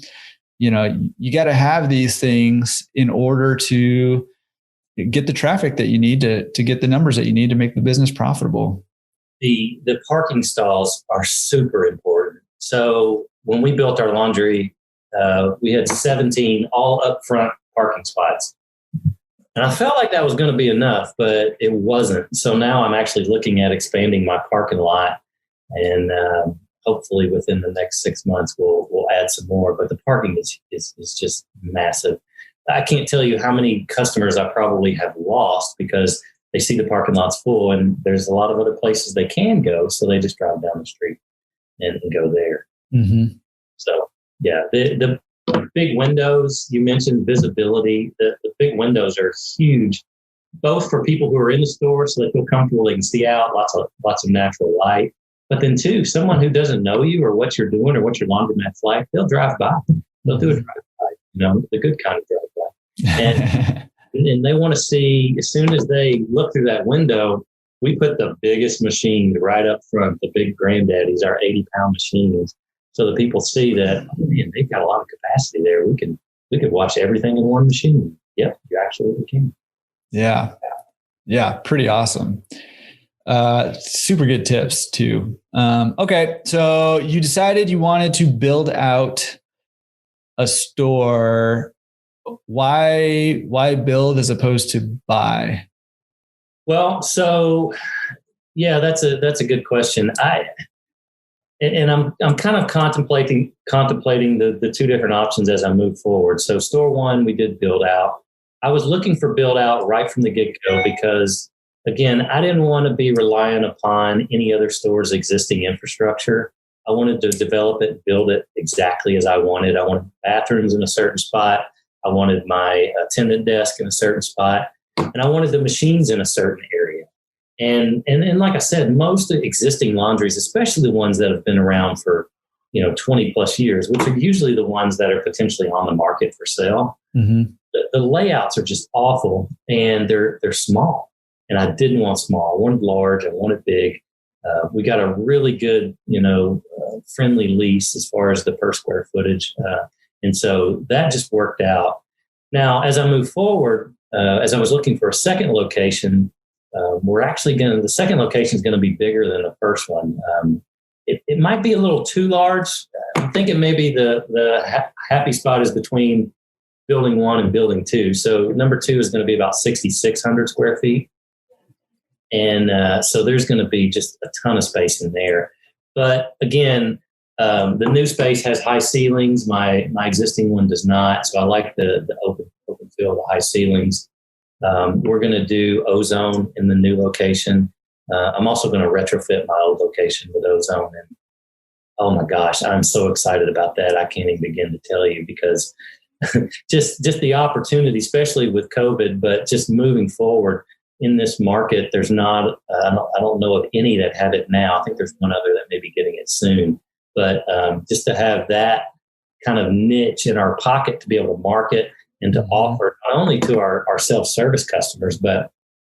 You got to have these things in order to get the traffic that you need to get the numbers that you need to make the business profitable. The parking stalls are super important. So when we built our laundry, we had 17 all up front parking spots. And I felt like that was going to be enough, but it wasn't. So now I'm actually looking at expanding my parking lot, and hopefully within the next 6 months we'll add some more. But the parking is just massive. I can't tell you how many customers I probably have lost because they see the parking lot's full and there's a lot of other places they can go. So they just drive down the street and go there. Mm-hmm. So yeah, the big windows, you mentioned visibility. The big windows are huge, both for people who are in the store so they feel comfortable, they can see out, lots of natural light. But then too, someone who doesn't know you or what you're doing or what your laundromat's like, they'll drive by. They'll do a drive-by, the good kind of drive-by. And they want to see, as soon as they look through that window, we put the biggest machines right up front, the big granddaddies, our 80-pound machines. So that people see that, man, they've got a lot of capacity there. We could watch everything in one machine. Yep, you absolutely can. Yeah, pretty awesome. Super good tips too. Okay, so you decided you wanted to build out a store. Why build as opposed to buy? Well, so yeah, that's a good question. I'm kind of contemplating the two different options as I move forward. So store one, we did build out. I was looking for build out right from the get-go because, again, I didn't want to be reliant upon any other store's existing infrastructure. I wanted to develop it, build it exactly as I wanted. I wanted bathrooms in a certain spot. I wanted my attendant desk in a certain spot, and I wanted the machines in a certain area. And like I said, most existing laundries, especially the ones that have been around for 20 plus years, which are usually the ones that are potentially on the market for sale, mm-hmm. the layouts are just awful, and they're small. And I didn't want small. I wanted large. I wanted big. We got a really good, friendly lease as far as the per square footage. And so that just worked out. Now, as I move forward, as I was looking for a second location, the second location is going to be bigger than the first one. It might be a little too large. I'm thinking maybe the happy spot is between building 1 and building 2. So number 2 is going to be about 6,600 square feet. And so there's going to be just a ton of space in there. But again, the new space has high ceilings. My existing one does not. So I like the open fill, the high ceilings. We're going to do ozone in the new location. I'm also going to retrofit my old location with ozone. And oh my gosh, I'm so excited about that. I can't even begin to tell you, because just the opportunity, especially with COVID, but just moving forward in this market, there's not, I don't know of any that have it now. I think there's one other that may be getting it soon. But just to have that kind of niche in our pocket to be able to market and to offer not only to our self-service customers, but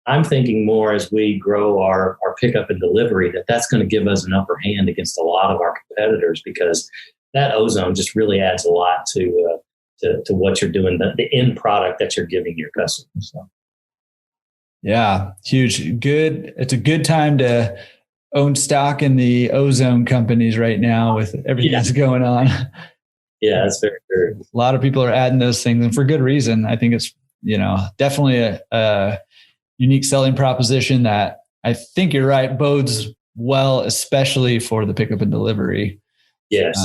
I'm thinking more as we grow our pickup and delivery, that's going to give us an upper hand against a lot of our competitors, because that ozone just really adds a lot to what you're doing, the end product that you're giving your customers. So. Yeah, huge. Good. It's a good time to own stock in the ozone companies right now with everything that's going on. Yeah, that's very true. A lot of people are adding those things, and for good reason. I think it's, definitely a unique selling proposition that I think you're right, bodes well, especially for the pickup and delivery. Yes.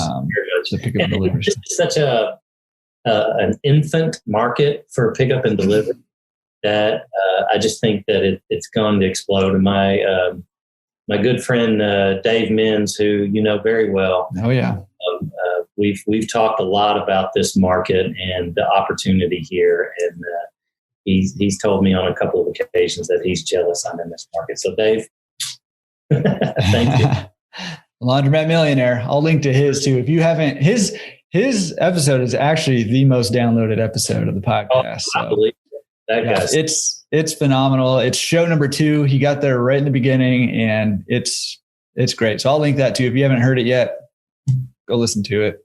The pickup and delivery. It's such an infant market for pickup and delivery that I just think that it's going to explode. And my good friend Dave Menz, who you know very well. Oh yeah. We've talked a lot about this market and the opportunity here, and he's told me on a couple of occasions that he's jealous I'm in this market. So Dave, thank you. Laundromat Millionaire. I'll link to his too. If you haven't, his episode is actually the most downloaded episode of the podcast. I believe that guy. It's phenomenal. It's show number 2. He got there right in the beginning, and it's great. So I'll link that too. If you haven't heard it yet, go listen to it.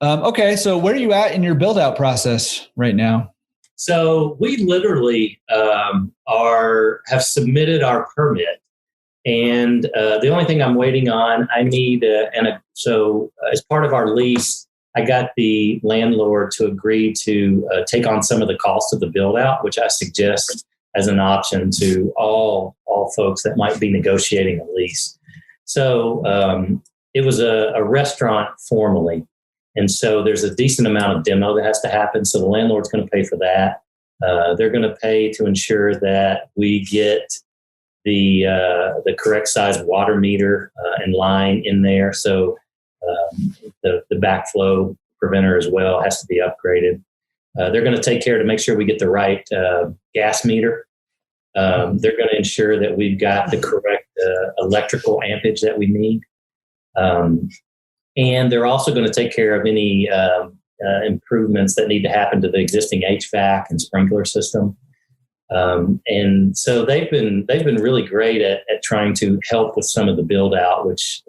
Okay. So where are you at in your build out process right now? So we literally have submitted our permit, and the only thing I'm waiting on, I need so as part of our lease, I got the landlord to agree to take on some of the cost of the build out, which I suggest as an option to all folks that might be negotiating a lease. So it was a restaurant formerly. And so there's a decent amount of demo that has to happen. So the landlord's going to pay for that. They're going to pay to ensure that we get the correct size water meter and line in there. So the backflow preventer as well has to be upgraded. They're going to take care to make sure we get the right gas meter. They're going to ensure that we've got the correct electrical ampage that we need. And they're also going to take care of any improvements that need to happen to the existing HVAC and sprinkler system. And so they've been really great at trying to help with some of the build out, which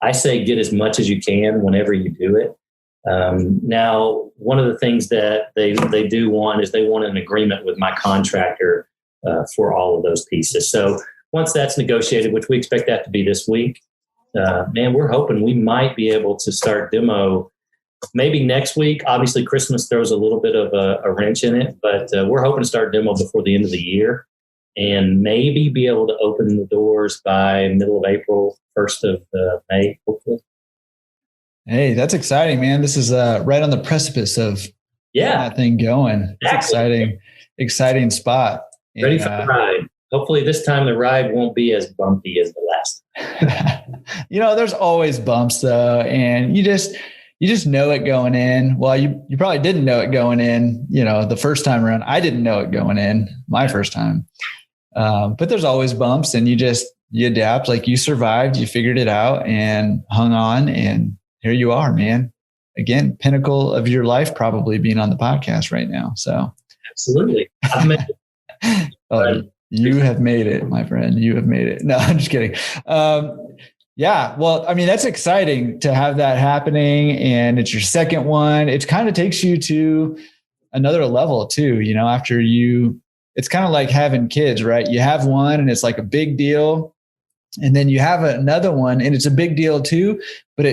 I say get as much as you can whenever you do it. Now, one of the things that they do want is they want an agreement with my contractor for all of those pieces. So once that's negotiated, which we expect that to be this week, we're hoping we might be able to start demo maybe next week. Obviously, Christmas throws a little bit of a wrench in it, but we're hoping to start demo before the end of the year and maybe be able to open the doors by middle of April, 1st of May, hopefully. Hey, that's exciting, man. This is right on the precipice of that thing going. It's exciting spot. Ready for the ride. Hopefully this time the ride won't be as bumpy as the last. There's always bumps though. And you just know it going in. Well, you probably didn't know it going in, the first time around. I didn't know it going in my first time. But there's always bumps, and you adapt. Like, you survived, you figured it out and hung on, and here you are, man. Again, pinnacle of your life, probably being on the podcast right now. So absolutely. I've made it. You have made it, my friend. You have made it. No, I'm just kidding. Yeah. Well, I mean, that's exciting to have that happening, and it's your second one. It kind of takes you to another level too, after it's kind of like having kids, right? You have one and it's like a big deal. And then you have another one and it's a big deal too, but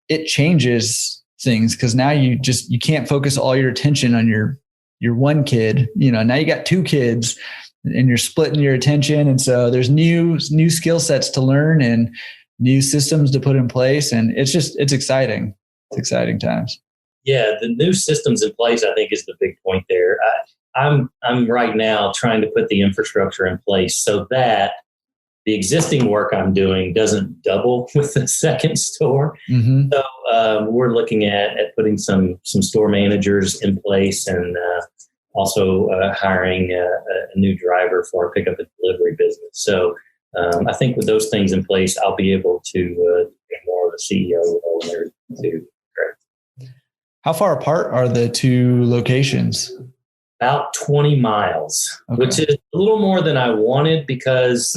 it changes things because now you can't focus all your attention on your one kid. Now you got two kids and you're splitting your attention. And so there's new skill sets to learn and new systems to put in place. And it's exciting. It's exciting times. Yeah. The new systems in place, I think, is the big point there. I'm right now trying to put the infrastructure in place so that the existing work I'm doing doesn't double with the second store. Mm-hmm. So we're looking at putting some store managers in place and also hiring a new driver for our pickup and delivery business. So I think with those things in place, I'll be able to get more of a CEO role there too. How far apart are the two locations? About 20 miles, okay. Which is a little more than I wanted because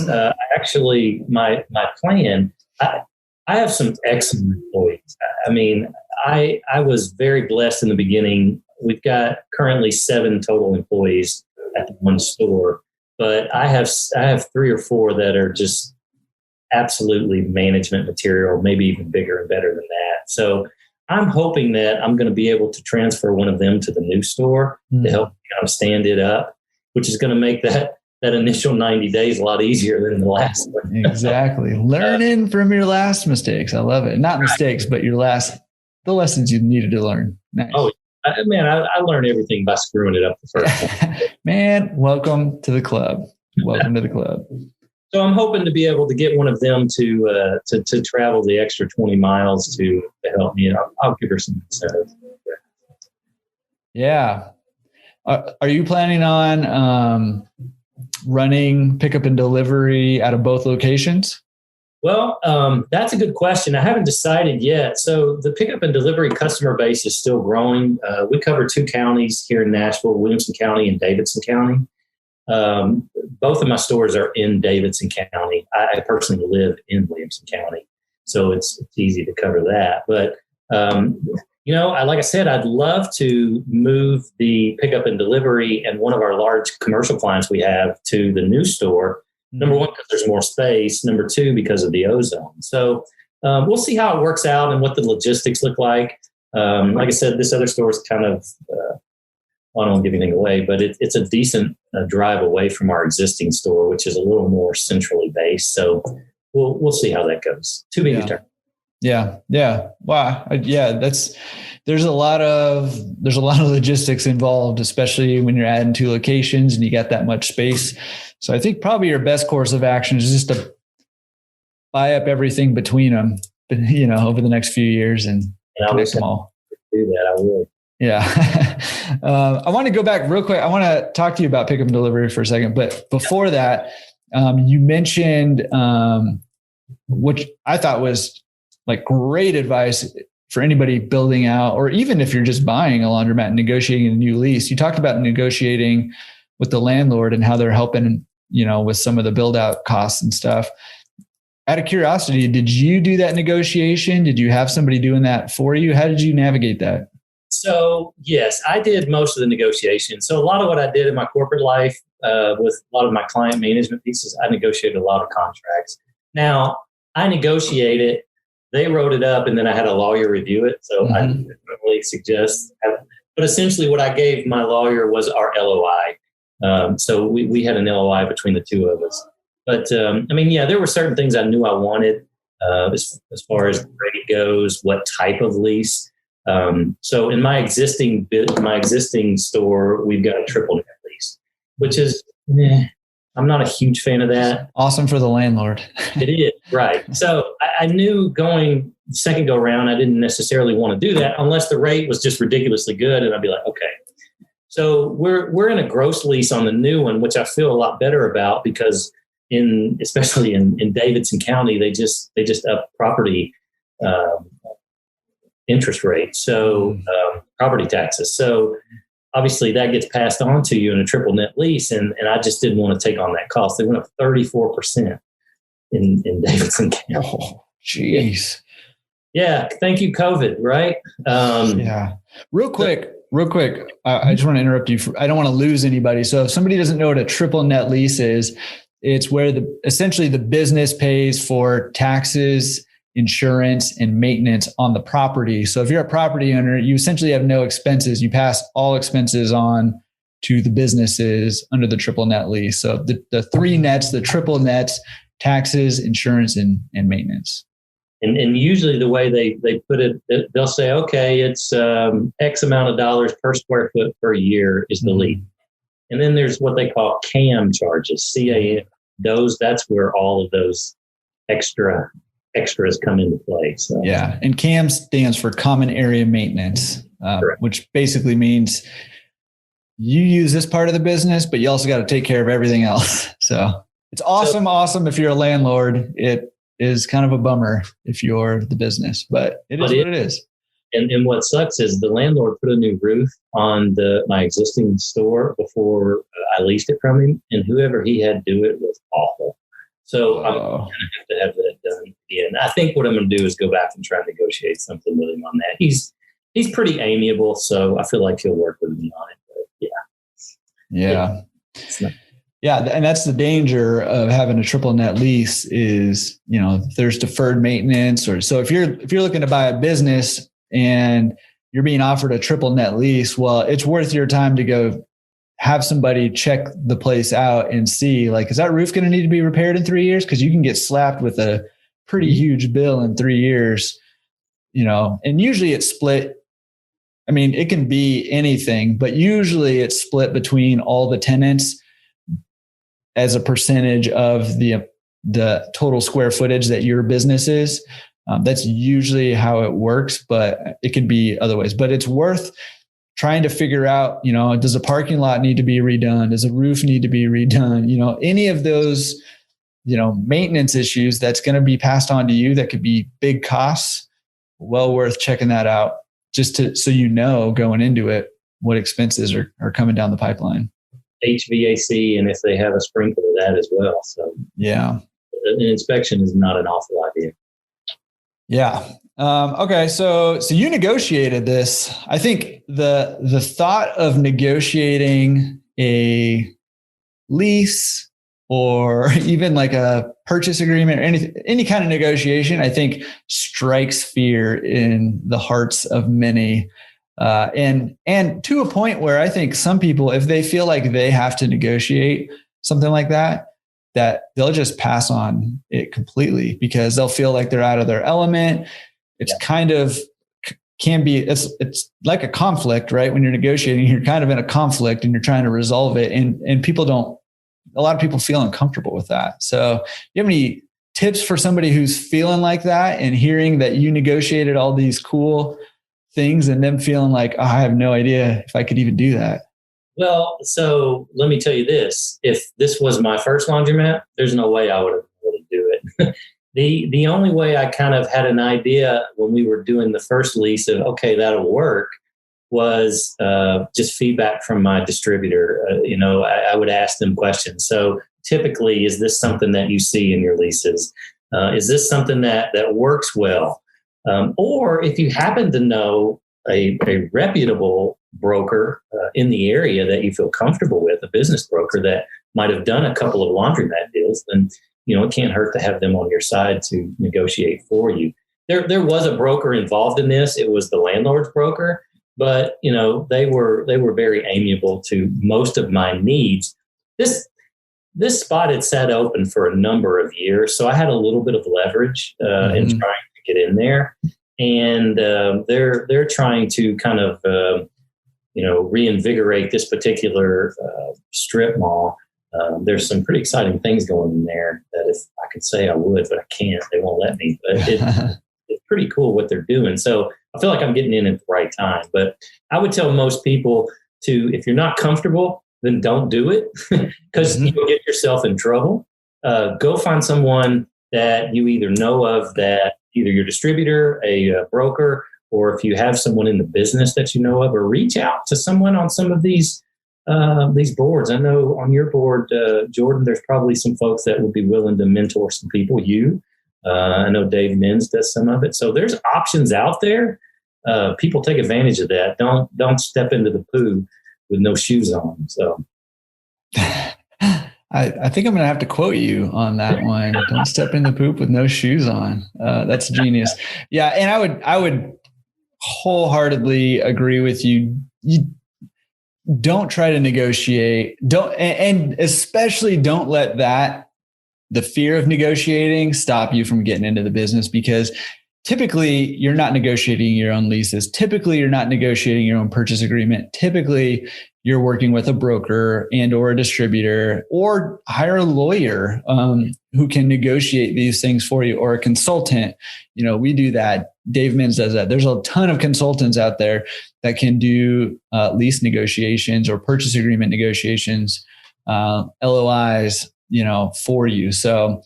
actually my plan, I have some excellent employees. I mean, I was very blessed in the beginning. We've got currently 7 total employees at the one store, but I have 3 or 4 that are just absolutely management material, maybe even bigger and better than that. So I'm hoping that I'm going to be able to transfer one of them to the new store to help stand it up, which is going to make that initial 90 days a lot easier than the last one. Exactly. Learning from your last mistakes. I love it. Not mistakes, but the lessons you needed to learn. Nice. Oh, man, I learned everything by screwing it up the first time. Man, welcome to the club. Welcome to the club. So I'm hoping to be able to get one of them to travel the extra 20 miles to help me. I'll give her some incentive. Yeah. Are you planning on running pickup and delivery out of both locations? Well, that's a good question. I haven't decided yet. So the pickup and delivery customer base is still growing. We cover 2 counties here in Nashville, Williamson County and Davidson County. Both of my stores are in Davidson County. I personally live in Williamson County, so it's easy to cover that. But, like I said, I'd love to move the pickup and delivery and one of our large commercial clients we have to the new store. Number 1, because there's more space. Number 2, because of the ozone. So we'll see how it works out and what the logistics look like. Like I said, this other store is kind of I don't want to give anything away, but it's a decent drive away from our existing store, which is a little more centrally based. So we'll see how that goes. To be determined. Yeah. Yeah. Wow. Yeah. There's a lot of logistics involved, especially when you're adding 2 locations and you got that much space. So I think probably your best course of action is just to buy up everything between them, over the next few years and connect them all. Do that. I will. Yeah. I want to go back real quick. I want to talk to you about pickup and delivery for a second. But before that, you mentioned which I thought was like great advice for anybody building out, or even if you're just buying a laundromat and negotiating a new lease. You talked about negotiating with the landlord and how they're helping, with some of the build out costs and stuff. Out of curiosity, did you do that negotiation? Did you have somebody doing that for you? How did you navigate that? So, yes, I did most of the negotiation. So a lot of what I did in my corporate life with a lot of my client management pieces, I negotiated a lot of contracts. Now, I negotiated, they wrote it up, and then I had a lawyer review it. So I definitely suggest, but essentially what I gave my lawyer was our LOI. So we had an LOI between the 2 of us. But there were certain things I knew I wanted as far as rate goes, what type of lease. So in my existing store, we've got a triple net lease, which is, I'm not a huge fan of that. Awesome for the landlord. It is, right. So I knew going the second go around, I didn't necessarily want to do that unless the rate was just ridiculously good. And I'd be like, okay. So we're in a gross lease on the new one, which I feel a lot better about because especially in Davidson County, they just up property interest rate. So property taxes. So obviously that gets passed on to you in a triple net lease. And I just didn't want to take on that cost. They went up 34% in Davidson County. Oh, jeez. Yeah. Thank you, COVID, right? Yeah. Real quick, real quick, I just want to interrupt you. I don't want to lose anybody. So if somebody doesn't know what a triple net lease is, it's where essentially the business pays for taxes, insurance, and maintenance on the property. So if you're a property owner, you essentially have no expenses. You pass all expenses on to the businesses under the triple net lease. So the three nets, the triple nets, taxes, insurance, and maintenance. And usually the way they put it, they'll say, okay, it's X amount of dollars per square foot per year is the lease. And then there's what they call CAM charges, CAM. That's where all of those extras come into play. So. Yeah. And CAM stands for Common Area Maintenance, which basically means you use this part of the business, but you also got to take care of everything else. So it's awesome if you're a landlord. It is kind of a bummer if you're the business, but it is what it is. And what sucks is the landlord put a new roof on my existing store before I leased it from him, and whoever he had do it was awful. So I'm going to have that done again. I think what I'm going to do is go back and try and negotiate something with him on that. He's pretty amiable, so I feel like he'll work with me on it. But yeah, and that's the danger of having a triple net lease is, there's deferred maintenance, or so if you're looking to buy a business and you're being offered a triple net lease, well, it's worth your time to go have somebody check the place out and see, like, is that roof going to need to be repaired in 3 years? Because you can get slapped with a pretty huge bill in 3 years, and usually it's split. I mean, it can be anything, but usually it's split between all the tenants as a percentage of the total square footage that your business is. That's usually how it works, but it can be other ways. But it's worth trying to figure out, does a parking lot need to be redone? Does a roof need to be redone? Any of those, maintenance issues that's going to be passed on to you that could be big costs, well worth checking that out just so going into it, what expenses are coming down the pipeline. HVAC, and if they have a sprinkler, that as well. So yeah, an inspection is not an awful idea. Yeah. Okay. So you negotiated this. I think the thought of negotiating a lease or even like a purchase agreement or any kind of negotiation, I think strikes fear in the hearts of many. And to a point where I think some people, if they feel like they have to negotiate something like that they'll just pass on it completely because they'll feel like they're out of their element. It's kind of it's like a conflict, right? When you're negotiating, you're kind of in a conflict and you're trying to resolve it. And a lot of people feel uncomfortable with that. So you have any tips for somebody who's feeling like that and hearing that you negotiated all these cool things and them feeling like, oh, I have no idea if I could even do that? Well, so let me tell you this. If this was my first laundromat, there's no way I would have been able to do it. The only way I kind of had an idea when we were doing the first lease of, okay, that'll work, was just feedback from my distributor. I would ask them questions. So typically, is this something that you see in your leases? Is this something that works well? Or if you happen to know a reputable broker in the area that you feel comfortable with, a business broker that might have done a couple of laundromat deals, then it can't hurt to have them on your side to negotiate for you. There was a broker involved in this. It was the landlord's broker, but they were very amiable to most of my needs. This spot had sat open for a number of years, so I had a little bit of leverage in trying to get in there. And they're trying to kind of reinvigorate this particular strip mall. There's some pretty exciting things going in there that if I could say I would, but I can't. They won't let me. But it's pretty cool what they're doing. So I feel like I'm getting in at the right time. But I would tell most people if you're not comfortable, then don't do it because you'll get yourself in trouble. Go find someone that you either know of, that either your distributor, a broker, or if you have someone in the business that you know of, or reach out to someone on some of these boards. I know on your board, Jordan, there's probably some folks that would be willing to mentor some people. I know Dave Mins does some of it. So there's options out there. people take advantage of that. Don't step into the poo with no shoes on. So I think I'm going to have to quote you on that one. Don't step in the poop with no shoes on. That's genius. Yeah. And I would wholeheartedly agree with you. You don't try to negotiate. And especially don't let the fear of negotiating stop you from getting into the business, because typically you're not negotiating your own leases. Typically you're not negotiating your own purchase agreement. Typically you're working with a broker and or a distributor, or hire a lawyer who can negotiate these things for you, or a consultant. We do that. Dave Mins does that. There's a ton of consultants out there that can do lease negotiations or purchase agreement negotiations, LOIs, for you. So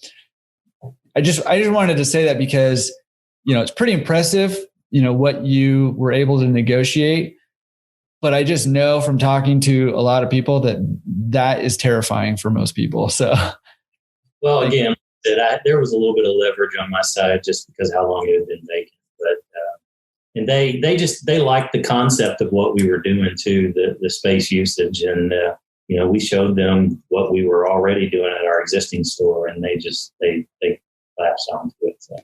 I just wanted to say that because, it's pretty impressive, what you were able to negotiate. But I just know from talking to a lot of people that is terrifying for most people. So, well, again, there was a little bit of leverage on my side just because how long it had been vacant. But and they liked the concept of what we were doing too, the space usage, and we showed them what we were already doing at our existing store, and they latched onto it. So.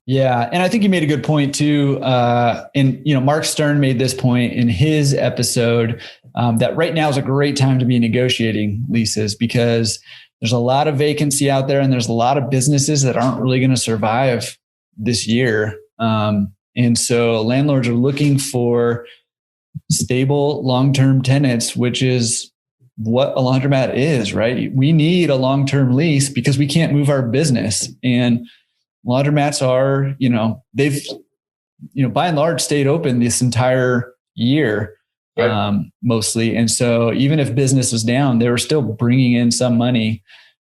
Yeah. And I think you made a good point too. And Mark Stern made this point in his episode, that right now is a great time to be negotiating leases, because there's a lot of vacancy out there and there's a lot of businesses that aren't really going to survive this year. And so landlords are looking for stable long-term tenants, which is what a laundromat is, right? We need a long-term lease because we can't move our business. And laundromats are, they've, by and large stayed open this entire year, right. Mostly. And so even if business was down, they were still bringing in some money.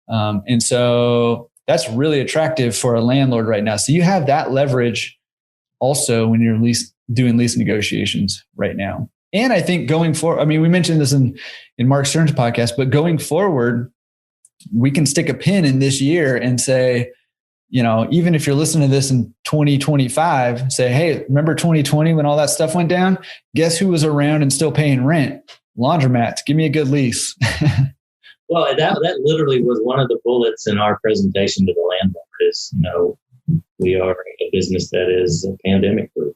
And so that's really attractive for a landlord right now. So you have that leverage also when you're doing lease negotiations right now. And I think going forward, we mentioned this in Mark Stern's podcast, but going forward, we can stick a pin in this year and say, even if you're listening to this in 2025, say, hey, remember 2020 when all that stuff went down? Guess who was around and still paying rent? Laundromats. Give me a good lease. Well, that literally was one of the bullets in our presentation to the landlord is, we are a business that is pandemic proof,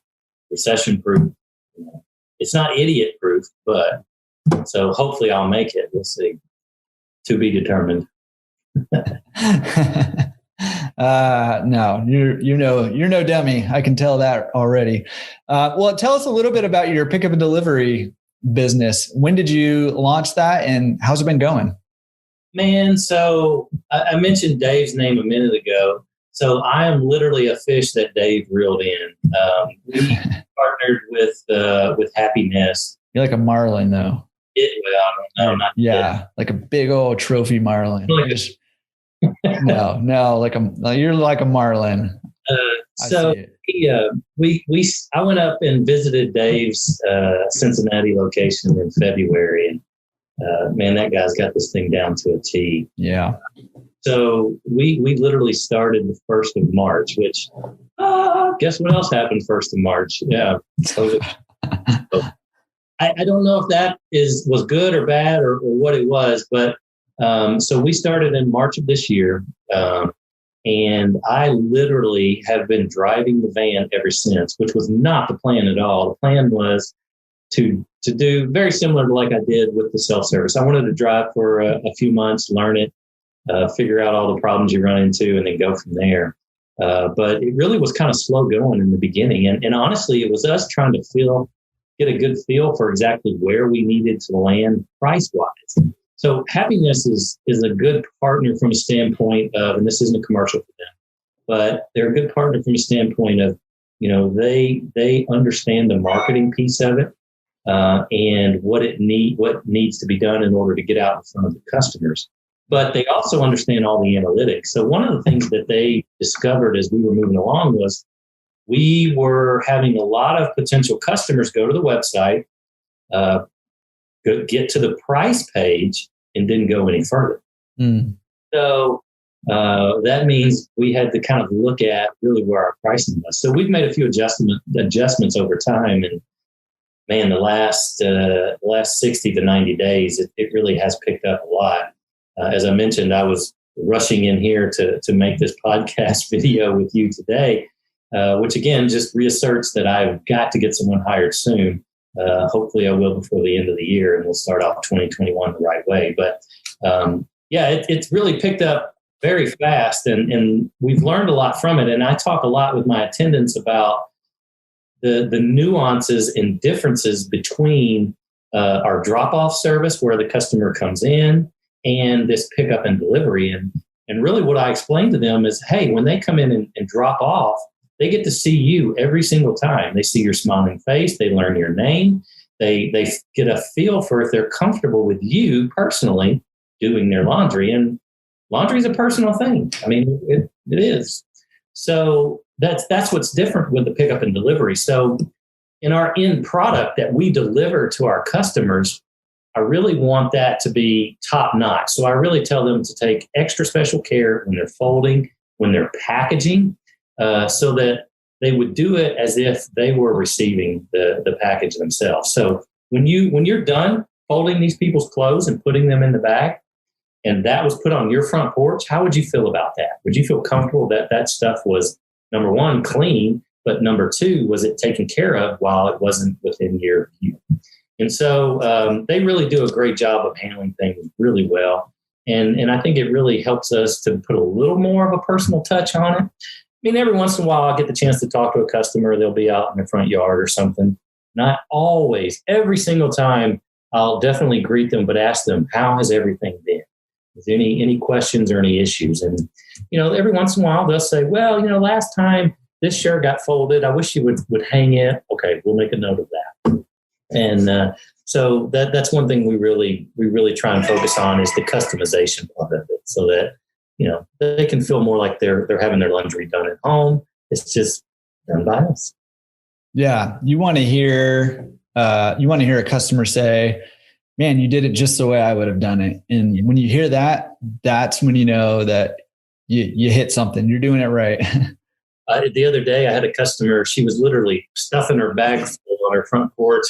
recession proof. It's not idiot proof, but so hopefully I'll make it. We'll see. To be determined. No, you're no dummy. I can tell that already. Well, tell us a little bit about your pickup and delivery business. When did you launch that and how's it been going? Man, so I mentioned Dave's name a minute ago. So I am literally a fish that Dave reeled in. We partnered with Happiness. You're like a marlin though. No, not yeah, like a big old trophy marlin. You're like a marlin. I went up and visited Dave's Cincinnati location in February, and man, that guy's got this thing down to a T. Yeah. So we literally started the 1st of March, which guess what else happened 1st of March? Yeah. So, I don't know if that was good or bad or what it was, but so we started in March of this year, and I literally have been driving the van ever since, which was not the plan at all. The plan was to do very similar to like I did with the self-service. I wanted to drive for a few months, learn it, figure out all the problems you run into, and then go from there. But it really was kind of slow going in the beginning. And honestly, it was us trying to get a good feel for exactly where we needed to land price-wise. So Happiness is a good partner from a standpoint of, and this isn't a commercial for them, but they're a good partner from a standpoint of, they understand the marketing piece of it, and what needs to be done in order to get out in front of the customers. But they also understand all the analytics. So one of the things that they discovered as we were moving along was we were having a lot of potential customers go to the website, get to the price page, and didn't go any further. So that means we had to kind of look at really where our pricing was. So we've made a few adjustments over time, and man, the last 60 to 90 days, it really has picked up a lot. As I mentioned, I was rushing in here to make this podcast video with you today, which again just reasserts that I've got to get someone hired soon. Hopefully I will before the end of the year, and we'll start off 2021 the right way. But it's really picked up very fast, and we've learned a lot from it. And I talk a lot with my attendants about the nuances and differences between our drop-off service, where the customer comes in, and this pickup and delivery. And really what I explain to them is, hey, when they come in and drop off, they get to see you every single time. They see your smiling face. They learn your name. They get a feel for if they're comfortable with you personally doing their laundry. And laundry is a personal thing. I mean, it is. So that's what's different with the pickup and delivery. So in our end product that we deliver to our customers, I really want that to be top notch. So I really tell them to take extra special care when they're folding, when they're packaging, so that they would do it as if they were receiving the package themselves. So when you're done folding these people's clothes and putting them in the bag, and that was put on your front porch, how would you feel about that? Would you feel comfortable that that stuff was, number one, clean, but number two, was it taken care of while it wasn't within your view? And so they really do a great job of handling things really well. And I think it really helps us to put a little more of a personal touch on it. I mean, every once in a while, I'll get the chance to talk to a customer. They'll be out in the front yard or something. Not always. Every single time, I'll definitely greet them, but ask them, how has everything been? Is there any questions or any issues? And, every once in a while, they'll say, well, last time this shirt got folded. I wish you would hang it. Okay, we'll make a note of that. And so that's one thing we really try and focus on is the customization part of it, so that they can feel more like they're having their laundry done at home. It's just done by us. Yeah, you want to hear a customer say, "Man, you did it just the way I would have done it." And when you hear that, that's when you know that you hit something. You're doing it right. The other day, I had a customer. She was literally stuffing her bag full on her front porch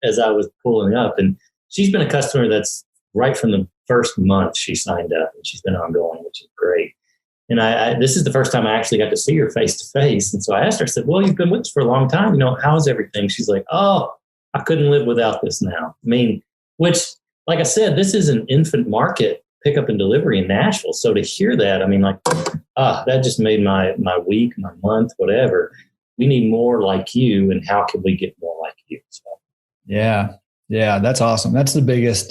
as I was pulling up. And she's been a customer that's right from the first month she signed up, and she's been ongoing, which is great. And this is the first time I actually got to see her face to face. And so I asked her, I said, well, you've been with us for a long time. How's everything? She's like, oh, I couldn't live without this now. I mean, which, like I said, this is an infant market pickup and delivery in Nashville. So to hear that, I mean, that just made my week, my month, whatever. We need more like you, and how can we get more like you? So. Yeah, that's awesome. That's the biggest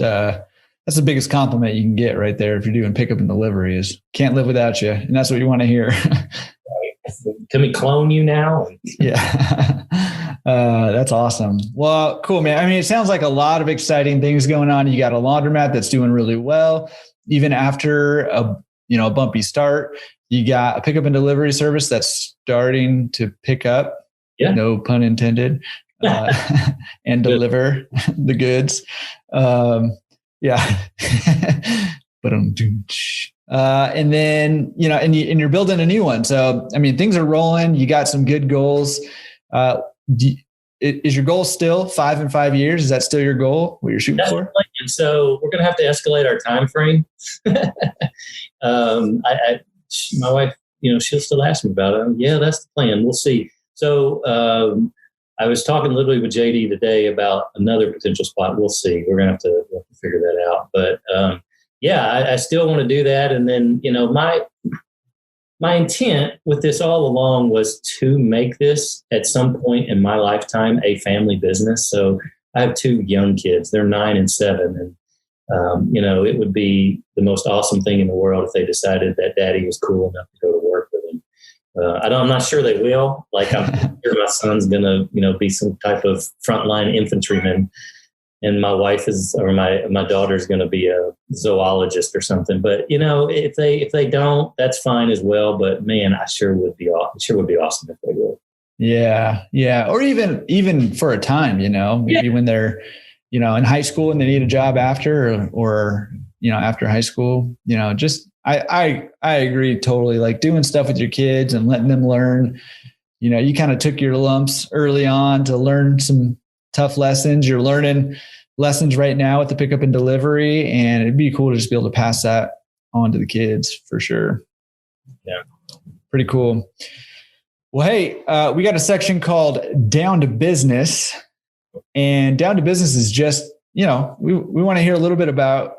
compliment you can get right there if you're doing pickup and delivery is can't live without you, and that's what you want to hear. Can we clone you now? Yeah. That's awesome. Well, cool, man. I mean, it sounds like a lot of exciting things going on. You got a laundromat that's doing really well, even after a bumpy start. You got a pickup and delivery service that's starting to pick up. Yeah. No pun intended. And deliver the goods. Yeah. But and then and you're building a new one. So I mean, things are rolling. You got some good goals. Is your goal still 5 in 5 years? Is that still your goal? What you're shooting for? And so we're going to have to escalate our time frame. My wife, she'll still ask me about it. Yeah, that's the plan. We'll see. So I was talking literally with JD today about another potential spot. We'll see. We're going to have to figure that out. But I still want to do that. And then, my intent with this all along was to make this at some point in my lifetime a family business. So I have 2 young kids. They're 9 and 7. And, it would be the most awesome thing in the world if they decided that daddy was cool enough to go to work with him. I'm not sure they will. Like, I'm sure my son's going to, be some type of frontline infantryman. And my wife my daughter's going to be a zoologist or something. But if they don't, that's fine as well. But man, it sure would be awesome if they would. Yeah. Or even for a time, maybe when they're, in high school and they need a job after, or after high school, I agree totally. Like doing stuff with your kids and letting them learn, you kind of took your lumps early on to learn some tough lessons. You're learning lessons right now with the pickup and delivery, and it'd be cool to just be able to pass that on to the kids for sure. Yeah. Pretty cool. Well, hey, we got a section called Down to Business, and Down to Business is just, we want to hear a little bit about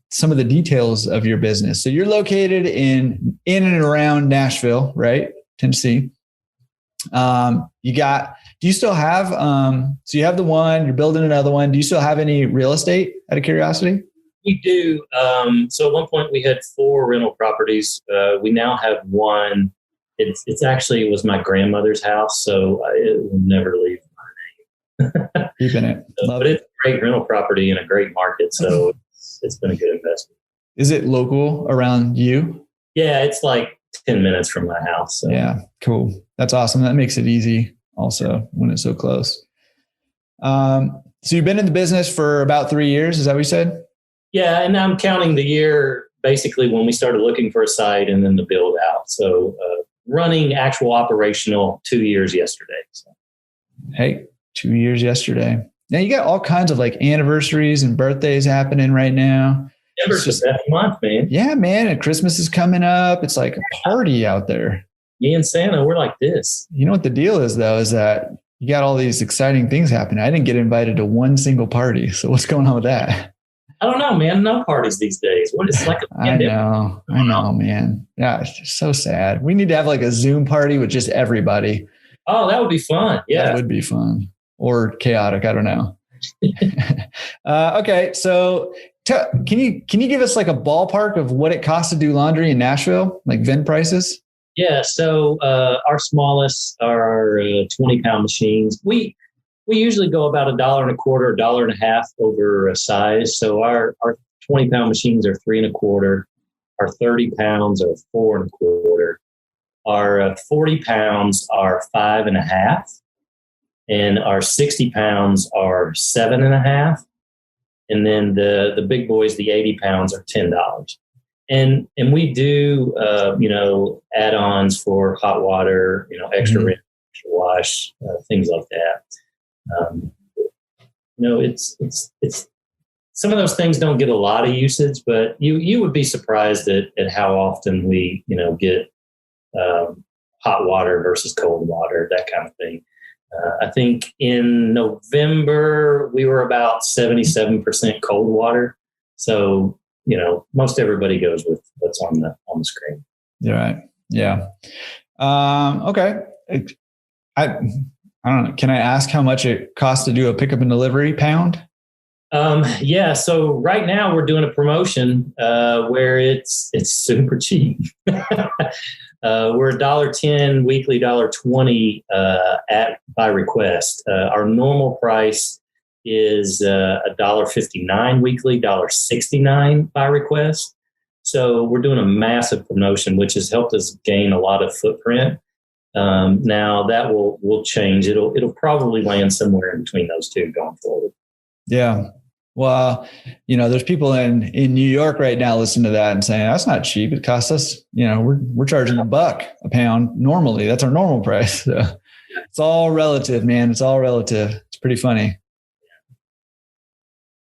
some of the details of your business. So you're located in and around Nashville, right? Tennessee. Do you still have, so you have the one, you're building another one. Do you still have any real estate out of curiosity? We do. So at one point we had 4 rental properties. We now have one. It was my grandmother's house, so it will never leave my name. Keeping it. But it's a great rental property in a great market, so it's been a good investment. Is it local around you? Yeah, it's like 10 minutes from my house. So. Yeah, cool. That's awesome. That makes it easy also when it's so close. So you've been in the business for about 3 years. Is that what you said? Yeah. And I'm counting the year basically when we started looking for a site and then the build out. So running actual operational 2 years yesterday. So. Hey, 2 years yesterday. Now you got all kinds of like anniversaries and birthdays happening right now. It's just that month, man. Yeah, man. And Christmas is coming up. It's like a party out there. Me and Santa, we're like this. You know what the deal is though, is that you got all these exciting things happening. I didn't get invited to one single party. So what's going on with that? I don't know, man. No parties these days. What is like a I know, man. Yeah, it's just so sad. We need to have like a Zoom party with just everybody. Oh, that would be fun. Yeah. That would be fun. Or chaotic. I don't know. Okay. So can you give us like a ballpark of what it costs to do laundry in Nashville? Like VIN prices? Yeah. So our smallest are 20-pound machines. We usually go about $1.25, $1.50 over size. So our 20-pound machines are 3.25. Our 30 pounds are 4.25. Our 40 pounds are 5.5. And our 60 pounds are 7.5. And then the big boys, the 80 pounds, are $10. And we do, add-ons for hot water, extra rinse, extra wash, things like that. It's some of those things don't get a lot of usage, but you would be surprised at how often we, get hot water versus cold water, that kind of thing. I think in November, we were about 77% cold water. So, most everybody goes with what's on the screen. You're right. Yeah. Okay. I don't know. Can I ask how much it costs to do a pickup and delivery pound? Yeah. So right now we're doing a promotion where it's super cheap. We're $1.10 weekly, $1.20 by request. Our normal price is $1.59 weekly, $1.69 by request. So we're doing a massive promotion, which has helped us gain a lot of footprint. Now that will change. It'll probably land somewhere in between those two going forward. Yeah. Well, there's people in New York right now listening to that and saying, that's not cheap. It costs us, we're charging $1 a pound normally. That's our normal price. So it's all relative, man. It's all relative. It's pretty funny.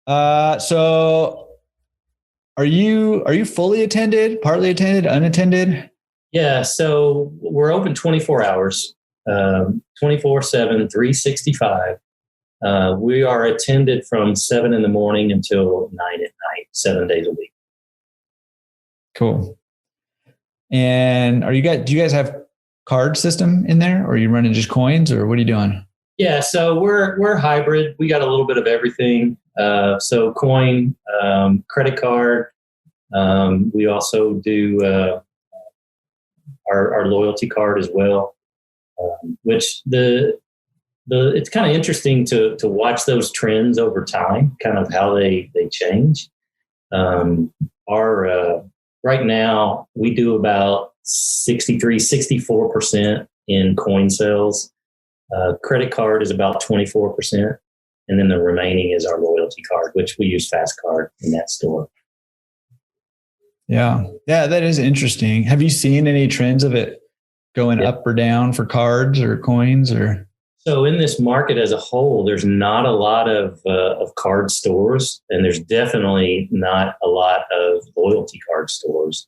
So are you fully attended, partly attended, unattended? Yeah. So we're open 24 hours, 24/7, 365. We are attended from 7 a.m. until 9 p.m, 7 days a week. Cool. And do you guys have card system in there, or are you running just coins, or what are you doing? Yeah. So we're hybrid. We got a little bit of everything. So coin, credit card. We also do, our loyalty card as well, which it's kind of interesting to watch those trends over time, kind of how they change. Right now we do about 64% in coin sales. Credit card is about 24%. And then the remaining is our loyalty card, which we use Fast Card in that store. Yeah. Yeah. That is interesting. Have you seen any trends of it going up or down for cards or coins or? So in this market as a whole, there's not a lot of card stores, and there's definitely not a lot of loyalty card stores.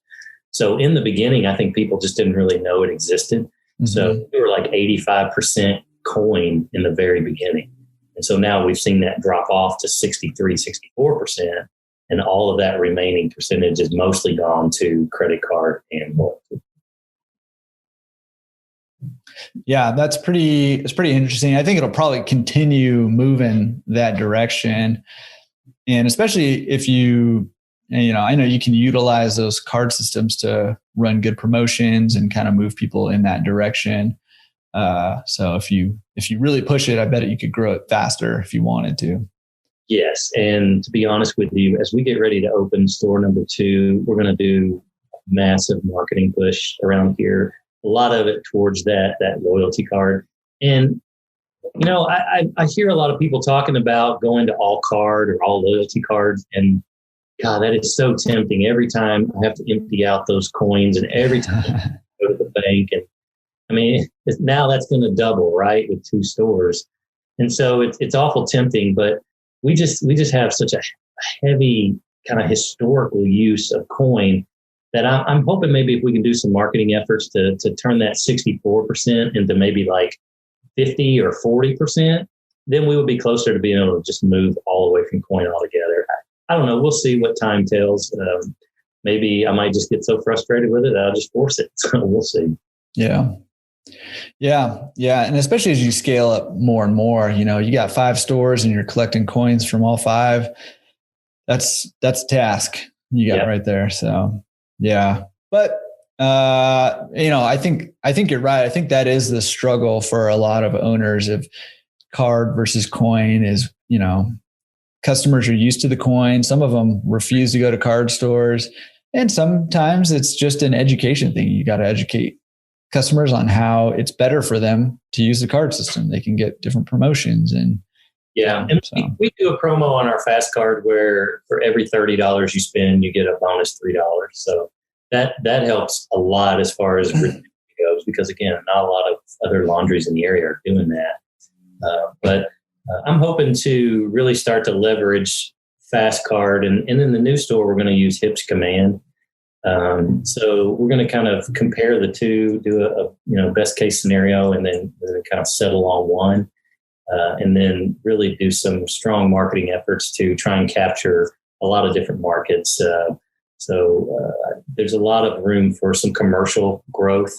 So in the beginning, I think people just didn't really know it existed. Mm-hmm. So we were like 85% coin in the very beginning. And so now we've seen that drop off to 63, 64%. And all of that remaining percentage is mostly gone to credit card and loyalty. Yeah, it's pretty interesting. I think it'll probably continue moving that direction. And especially if I know you can utilize those card systems to run good promotions and kind of move people in that direction. So if you really push it, I bet you could grow it faster if you wanted to. Yes. And to be honest with you, as we get ready to open store number 2, we're going to do a massive marketing push around here. A lot of it towards that loyalty card. And, I hear a lot of people talking about going to all card or all loyalty cards. And God, that is so tempting. Every time I have to empty out those coins and every time I go to the bank. And I mean, now that's going to double, right, with 2 stores. And so it's awful tempting, but we just have such a heavy kind of historical use of coin that I'm hoping maybe if we can do some marketing efforts to turn that 64% into maybe like 50 or 40%, then we would be closer to being able to just move all the way from coin altogether. I don't know. We'll see what time tells. Maybe I might just get so frustrated with it that I'll just force it. So we'll see. Yeah. Yeah. Yeah. And especially as you scale up more and more, you got 5 stores and you're collecting coins from all 5. That's a task you got right there. So yeah. But, I think you're right. I think that is the struggle for a lot of owners of card versus coin is, customers are used to the coin. Some of them refuse to go to card stores. And sometimes it's just an education thing. You got to educate customers on how it's better for them to use the card system. They can get different promotions and we do a promo on our fast card where for every $30 you spend, you get a bonus $3. So that helps a lot as far as goes, because again, not a lot of other laundries in the area are doing that. But I'm hoping to really start to leverage fast card, and in the new store we're going to use Hips Command. So we're going to kind of compare the two, do a best case scenario, and then kind of settle on one, and then really do some strong marketing efforts to try and capture a lot of different markets. So there's a lot of room for some commercial growth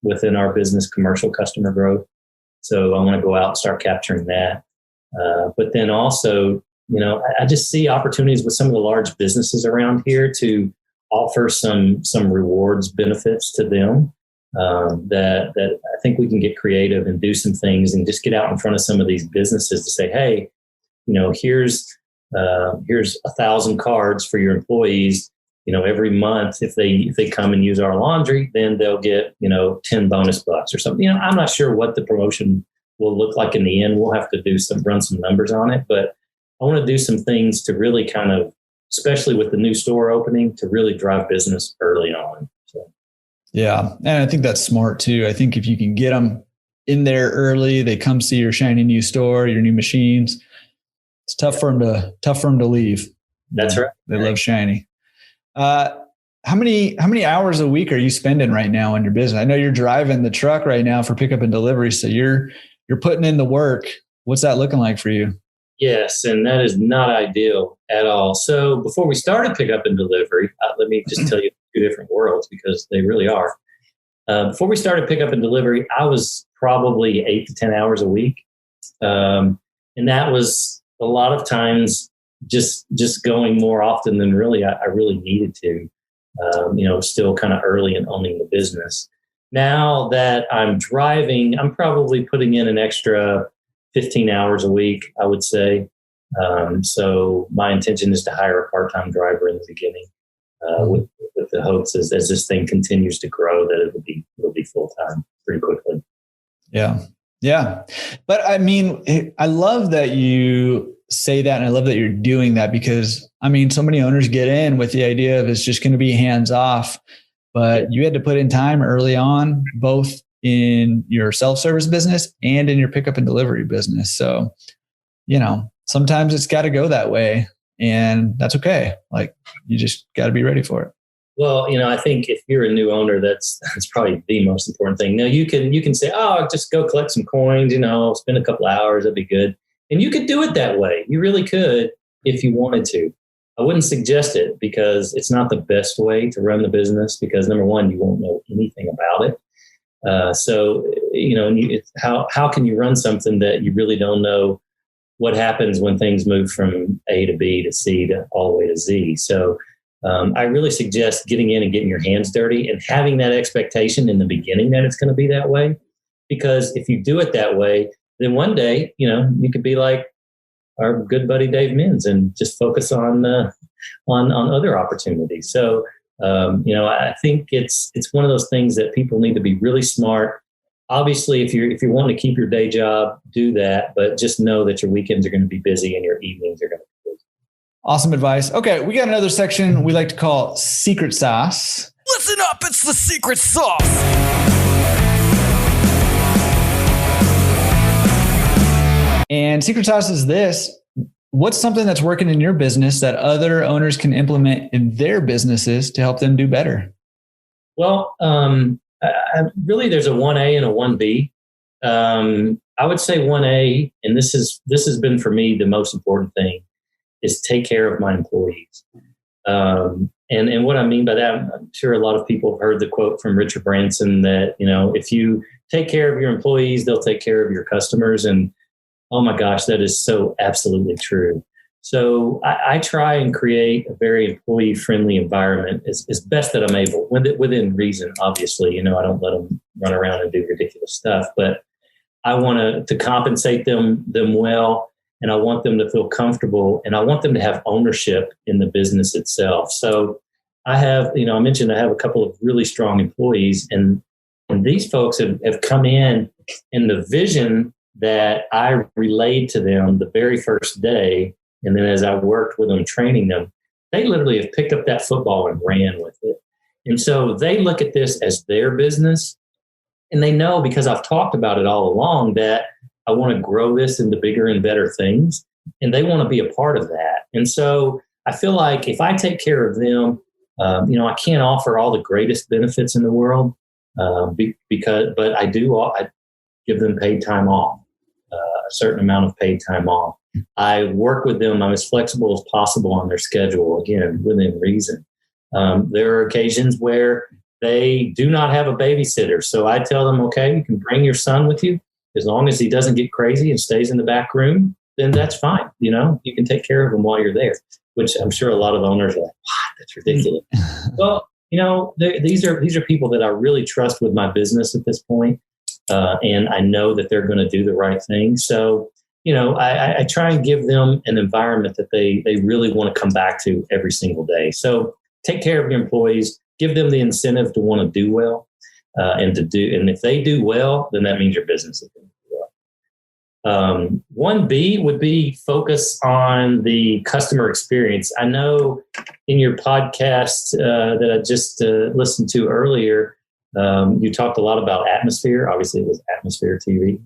within our business, commercial customer growth. So I want to go out and start capturing that. But then also, I just see opportunities with some of the large businesses around here to offer some rewards benefits to them that I think we can get creative and do some things and just get out in front of some of these businesses to say, hey, here's 1,000 cards for your employees. Every month, if they come and use our laundry, then they'll get 10 bonus bucks or something. I'm not sure what the promotion will look like in the end. We'll have to run some numbers on it, but I want to do some things to really kind of, especially with the new store opening, to really drive business early on. So. Yeah. And I think that's smart too. I think if you can get them in there early, they come see your shiny new store, your new machines. It's tough for them to leave. That's right. They love shiny. How many hours a week are you spending right now on your business? I know you're driving the truck right now for pickup and delivery. So you're putting in the work. What's that looking like for you? Yes, and that is not ideal at all. So before we started pickup and delivery, let me just tell you 2 different worlds, because they really are. Before we started pickup and delivery, I was probably 8 to 10 hours a week. And that was a lot of times just going more often than really I really needed to, still kind of early in owning the business. Now that I'm driving, I'm probably putting in an extra 15 hours a week, I would say. So my intention is to hire a part-time driver in the beginning, with the hopes as this thing continues to grow that it'll be full-time pretty quickly. Yeah. Yeah. But I mean, I love that you say that. And I love that you're doing that because I mean, so many owners get in with the idea of it's just going to be hands off, but you had to put in time early on, both in your self-service business and in your pickup and delivery business. So, sometimes it's got to go that way and that's okay. Like you just got to be ready for it. Well, I think if you're a new owner, that's probably the most important thing. Now you can say, oh, just go collect some coins, spend a couple hours, that'd be good. And you could do it that way. You really could if you wanted to. I wouldn't suggest it because it's not the best way to run the business because number one, you won't know anything about it. How can you run something that you really don't know what happens when things move from A to B to C to all the way to Z? So I really suggest getting in and getting your hands dirty and having that expectation in the beginning that it's going to be that way. Because if you do it that way, then one day, you could be like our good buddy Dave Mins and just focus on other opportunities. So, I think it's one of those things that people need to be really smart. Obviously, if you want to keep your day job, do that, but just know that your weekends are going to be busy and your evenings are going to be busy. Awesome advice. Okay, we got another section we like to call secret sauce. Listen up, it's the secret sauce. And secret sauce is this. What's something that's working in your business that other owners can implement in their businesses to help them do better? Well, really, there's a 1A and a 1B. I would say 1A, and this has been for me the most important thing, is take care of my employees. And what I mean by that, I'm sure a lot of people have heard the quote from Richard Branson that, if you take care of your employees, they'll take care of your customers. And oh my gosh, that is so absolutely true. So I try and create a very employee-friendly environment as best that I'm able, within reason, obviously. I don't let them run around and do ridiculous stuff, but I want to compensate them well, and I want them to feel comfortable, and I want them to have ownership in the business itself. So I have, I mentioned I have a couple of really strong employees, and these folks have come in, and the vision that I relayed to them the very first day, and then as I worked with them, training them, they literally have picked up that football and ran with it. And so they look at this as their business, and they know, because I've talked about it all along, that I want to grow this into bigger and better things, and they want to be a part of that. And so I feel like if I take care of them, I can't offer all the greatest benefits in the world, but I give them paid time off, a certain amount of paid time off. I work with them. I'm as flexible as possible on their schedule, again, within reason. There are occasions where they do not have a babysitter. So I tell them, okay, you can bring your son with you. As long as he doesn't get crazy and stays in the back room, then that's fine. You can take care of him while you're there, which I'm sure a lot of owners are like, what? That's ridiculous. Well, these are people that I really trust with my business at this point. And I know that they're going to do the right thing. So, I try and give them an environment that they really want to come back to every single day. So take care of your employees, give them the incentive to want to do well, and if they do well, then that means your business is going to do well. 1B would be focus on the customer experience. I know in your podcast that I just listened to earlier, you talked a lot about atmosphere. Obviously, it was Atmosphere TV.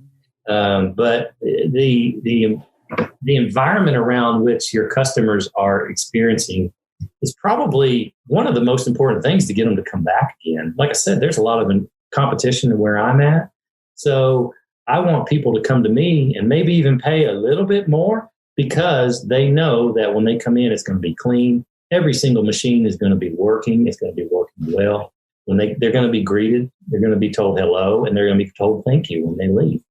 But the environment around which your customers are experiencing is probably one of the most important things to get them to come back again. Like I said, there's a lot of competition where I'm at. So I want people to come to me and maybe even pay a little bit more because they know that when they come in, it's going to be clean. Every single machine is going to be working. It's going to be working well. When they're going to be greeted, they're going to be told hello, and they're going to be told thank you when they leave.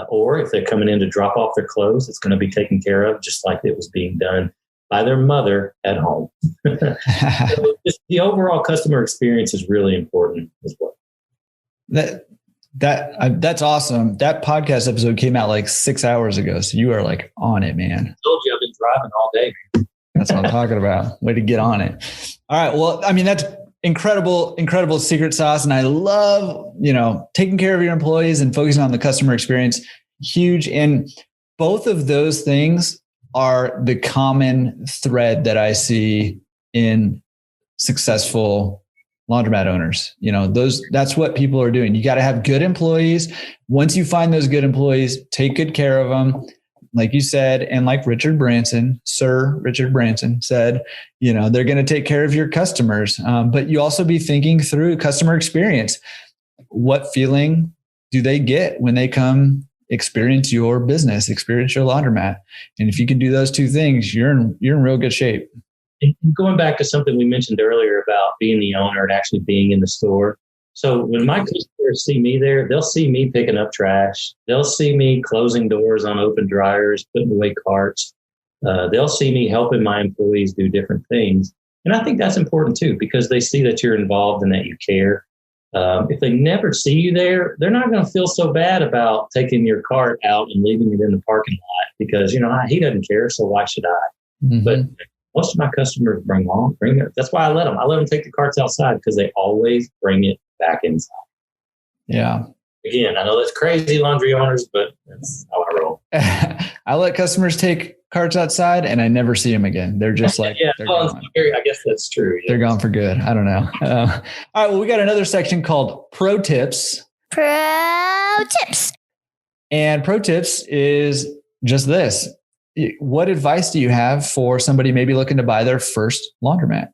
Or if they're coming in to drop off their clothes, it's going to be taken care of just like it was being done by their mother at home. So just the overall customer experience is really important as well. That's awesome. That podcast episode came out like 6 hours ago. So you are like on it, man. I told you I've been driving all day. That's what I'm talking about. Way to get on it. All right. Well, I mean, that's incredible secret sauce. And I love, taking care of your employees and focusing on the customer experience. Huge. And both of those things are the common thread that I see in successful laundromat owners. That's what people are doing. You got to have good employees. Once you find those good employees, take good care of them. Like you said, and like Sir Richard Branson said, they're going to take care of your customers. But you also be thinking through customer experience. What feeling do they get when they come experience your business, experience your laundromat? And if you can do those two things, you're in real good shape. And going back to something we mentioned earlier about being the owner and actually being in the store. So when my customers see me there, they'll see me picking up trash. They'll see me closing doors on open dryers, putting away carts. They'll see me helping my employees do different things. And I think that's important too, because they see that you're involved and that you care. If they never see you there, they're not going to feel so bad about taking your cart out and leaving it in the parking lot because, he doesn't care. So why should I? Mm-hmm. But most of my customers bring it. That's why I let them take the carts outside because they always bring it back inside. Yeah. Again, I know that's crazy, laundry owners, but that's how I roll. I let customers take carts outside and I never see them again. They're just like, I guess that's true. Yeah. They're gone for good. I don't know. All right. Well, we got another section called Pro Tips. Pro Tips. And Pro Tips is just this. What advice do you have for somebody maybe looking to buy their first laundromat?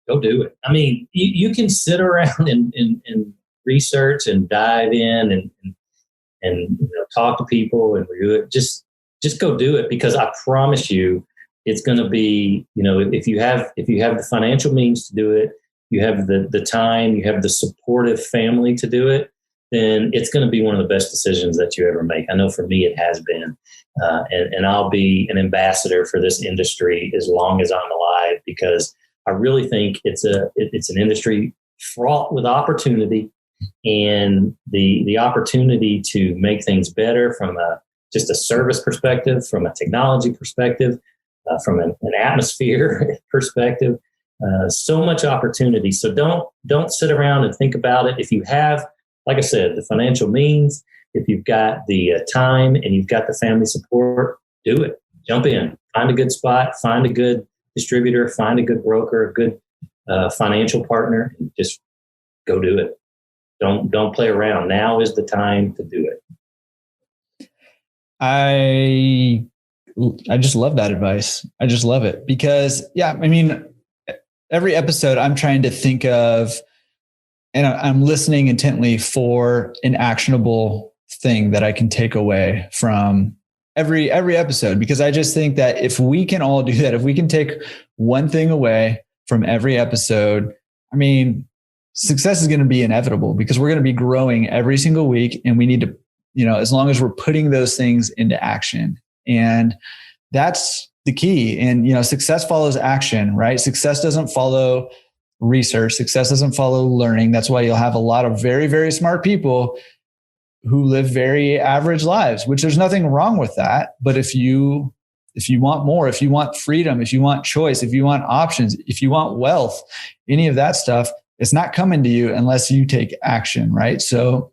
Go do it. I mean, you can sit around and research and dive in and talk to people and review it. Just go do it because I promise you, it's going to be, if you have the financial means to do it, you have the time, you have the supportive family to do it, then it's going to be one of the best decisions that you ever make. I know for me, it has been. And I'll be an ambassador for this industry as long as I'm alive, because I really think it's an industry fraught with opportunity, and the opportunity to make things better from just a service perspective, from a technology perspective, from an atmosphere perspective. So much opportunity. So don't sit around and think about it. If you have, like I said, the financial means, if you've got the time and you've got the family support, do it. Jump in. Find a good spot. Find a good distributor. Find a good broker, a good financial partner, and just go do it. Don't play around. Now is the time to do it. I just love that advice. I just love it because, every episode I'm trying to think of, and I'm listening intently for an actionable thing that I can take away from every episode, because I just think that if we can all do that, if we can take one thing away from every episode, success is going to be inevitable because we're going to be growing every single week, and we need to, as long as we're putting those things into action. And that's the key. And, success follows action, right? Success doesn't follow research. Success doesn't follow learning. That's why you'll have a lot of very, very smart people who live very average lives, which there's nothing wrong with that. But if you want more, if you want freedom, if you want choice, if you want options, if you want wealth, any of that stuff, it's not coming to you unless you take action, right? So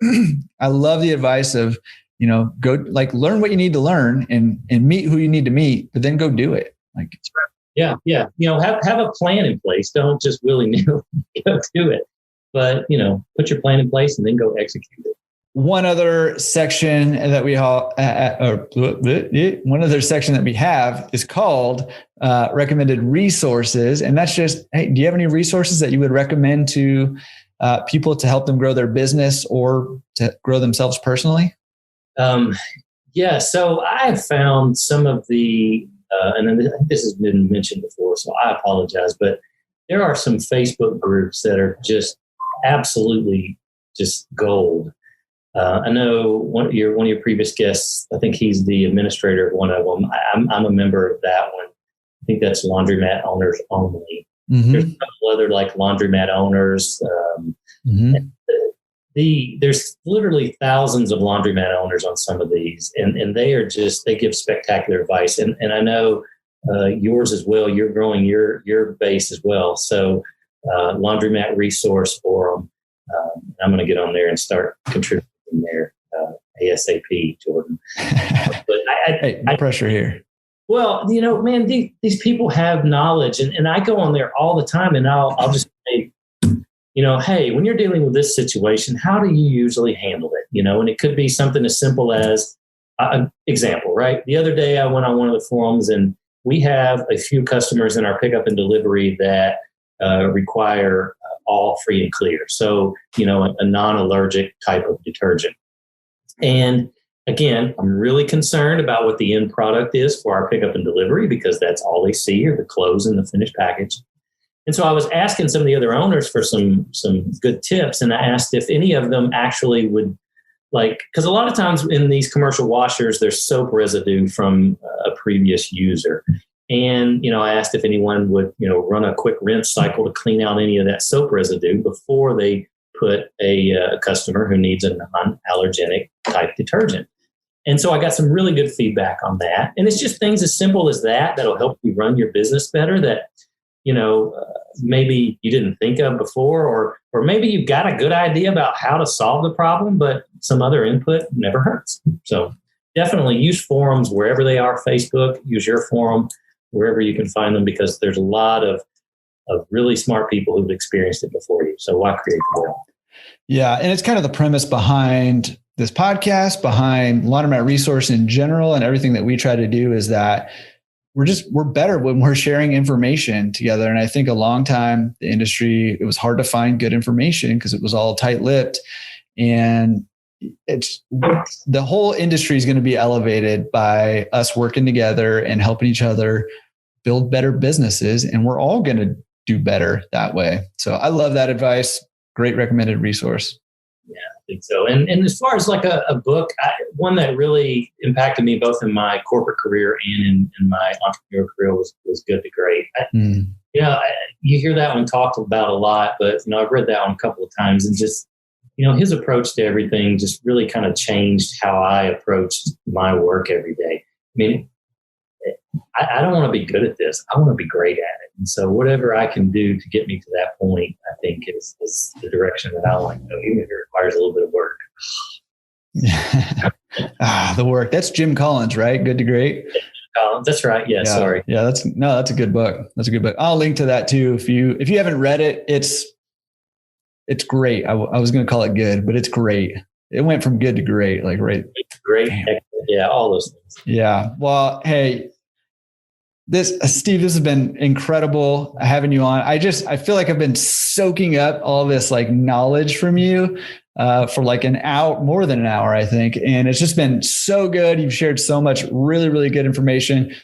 I love the advice of, go learn what you need to learn and meet who you need to meet, but then go do it. Yeah. Have a plan in place. Don't just willy-nilly go do it, but put your plan in place and then go execute it. One other section that we have is called recommended resources. And that's just, hey, do you have any resources that you would recommend to people to help them grow their business or to grow themselves personally? So I have found some of the, and this has been mentioned before, so I apologize, but there are some Facebook groups that are just absolutely just gold. I know one of your previous guests, I think he's the administrator of one of them. I'm a member of that one. I think that's Laundromat Owners Only. Mm-hmm. There's a couple other like Laundromat Owners. There's literally thousands of laundromat owners on some of these, and they give spectacular advice. And I know yours as well. You're growing your base as well. So Laundromat Resource Forum. I'm going to get on there and start contributing there. ASAP, Jordan. But Hey, no pressure here. Well, man, these people have knowledge, and I go on there all the time, and I'll just say, hey, when you're dealing with this situation, how do you usually handle it? And it could be something as simple as an example, right? The other day I went on one of the forums, and we have a few customers in our pickup and delivery that require all free and clear. So, a non-allergic type of detergent. And again, I'm really concerned about what the end product is for our pickup and delivery, because that's all they see are the clothes in the finished package. And so I was asking some of the other owners for some good tips. And I asked if any of them actually would because a lot of times in these commercial washers, there's soap residue from a previous user. And, I asked if anyone would, run a quick rinse cycle to clean out any of that soap residue before they put a customer who needs a non-allergenic type detergent. And so I got some really good feedback on that. And it's just things as simple as that'll help you run your business better that, maybe you didn't think of before, or maybe you've got a good idea about how to solve the problem, but some other input never hurts. So definitely use forums wherever they are. Facebook, use your forum wherever you can find them, because there's a lot of really smart people who've experienced it before you. So why create the wheel? Yeah. And it's kind of the premise behind this podcast, behind Laundromat Resource in general, and everything that we try to do is that we're better when we're sharing information together. And I think a long time, the industry, it was hard to find good information because it was all tight-lipped. And the whole industry is going to be elevated by us working together and helping each other build better businesses. And we're all going to do better that way. So I love that advice. Great recommended resource. Yeah, I think so. And as far as like a book, one that really impacted me both in my corporate career and in my entrepreneur career was Good to Great. You hear that one talked about a lot, but I've read that one a couple of times, and just his approach to everything just really kind of changed how I approached my work every day. I mean, I don't want to be good at this. I want to be great at it. And so whatever I can do to get me to that point, I think is the direction that I want to go, even if it requires a little bit of work. The work. That's Jim Collins, right? Good to Great. Collins. That's right. Yeah. Sorry. Yeah. That's a good book. That's a good book. I'll link to that too. If you haven't read it, it's great. I was going to call it good, but it's great. It went from good to great, like right. Great. Yeah. All those things. Yeah. Well, hey, Steve, this has been incredible having you on. I feel like I've been soaking up all this like knowledge from you for like an hour, more than an hour, I think. And it's just been so good. You've shared so much really, really good information.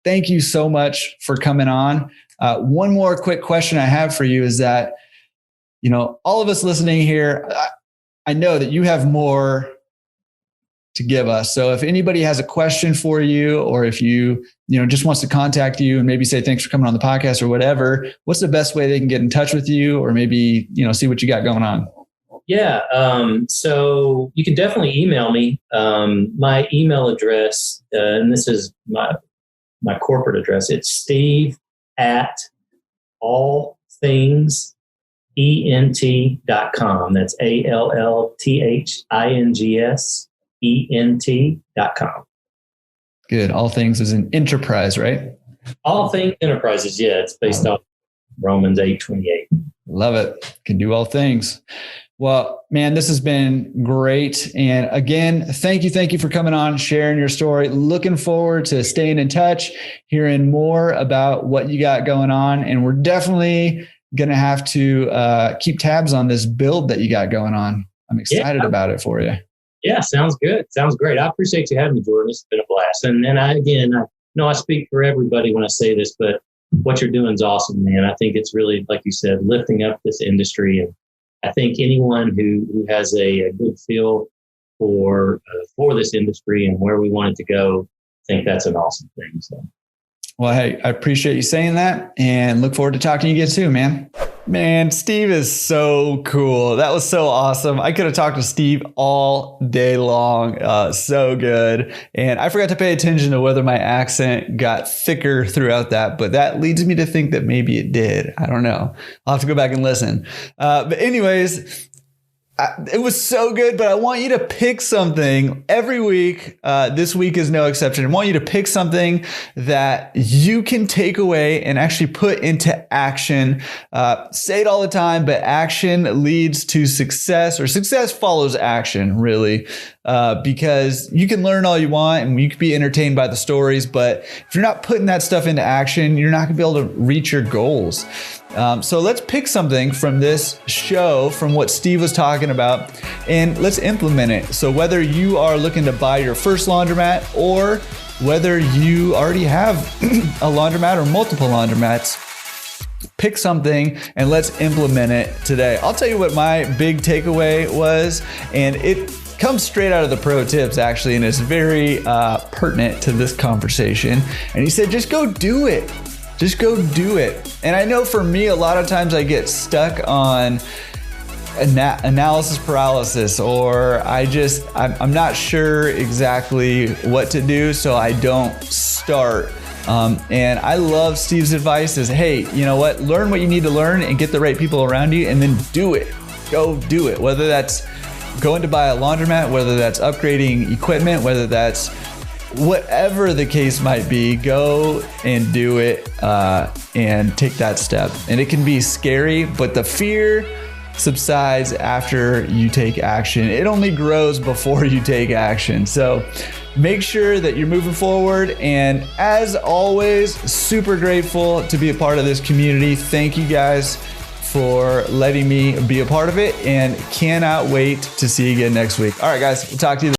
Thank you so much for coming on. One more quick question I have for you is that, all of us listening here, I know that you have more to give us. So if anybody has a question for you, or if you just wants to contact you and maybe say, thanks for coming on the podcast or whatever, what's the best way they can get in touch with you, or maybe, see what you got going on? Yeah. So you can definitely email me. My email address, and this is my corporate address. It's steve@allthingsent.com. That's allthingsent.com. Good. All Things is an enterprise, right? All Things Enterprises. Yeah. It's based off Romans 8:28. Love it. Can do all things. Well, man, this has been great. And again, thank you for coming on, sharing your story. Looking forward to staying in touch, hearing more about what you got going on. And we're definitely going to have to keep tabs on this build that you got going on. I'm excited about it for you. Yeah, sounds good. Sounds great. I appreciate you having me, Jordan. It's been a blast. And I know I speak for everybody when I say this, but what you're doing is awesome, man. I think it's really, like you said, lifting up this industry. And I think anyone who has a good feel for this industry and where we want it to go, I think that's an awesome thing. So. Well, hey, I appreciate you saying that and look forward to talking to you again soon, man. Man, Steve is so cool. That was so awesome. I could have talked to Steve all day long. So good. And I forgot to pay attention to whether my accent got thicker throughout that, but that leads me to think that maybe it did. I don't know. I'll have to go back and listen. But anyways, It was so good, but I want you to pick something every week. This week is no exception. I want you to pick something that you can take away and actually put into action. Say it all the time, but action leads to success, or success follows action, really. Because you can learn all you want and you can be entertained by the stories, but if you're not putting that stuff into action, you're not gonna be able to reach your goals. So let's pick something from this show, from what Steve was talking about, and let's implement it. So whether you are looking to buy your first laundromat, or whether you already have a laundromat or multiple laundromats, pick something and let's implement it today. I'll tell you what my big takeaway was, and it comes straight out of the pro tips actually, and it's very pertinent to this conversation. And he said, just go do it. Just go do it. And I know for me, a lot of times I get stuck on analysis paralysis, or I'm not sure exactly what to do, so I don't start. And I love Steve's advice is, hey, you know what? Learn what you need to learn and get the right people around you, and then do it. Go do it. Whether that's going to buy a laundromat, whether that's upgrading equipment, whether that's whatever the case might be, go and do it and take that step. And it can be scary, but the fear subsides after you take action. It only grows before you take action. So make sure that you're moving forward. And as always, super grateful to be a part of this community. Thank you guys for letting me be a part of it, and cannot wait to see you again next week. All right, guys, we'll talk to you.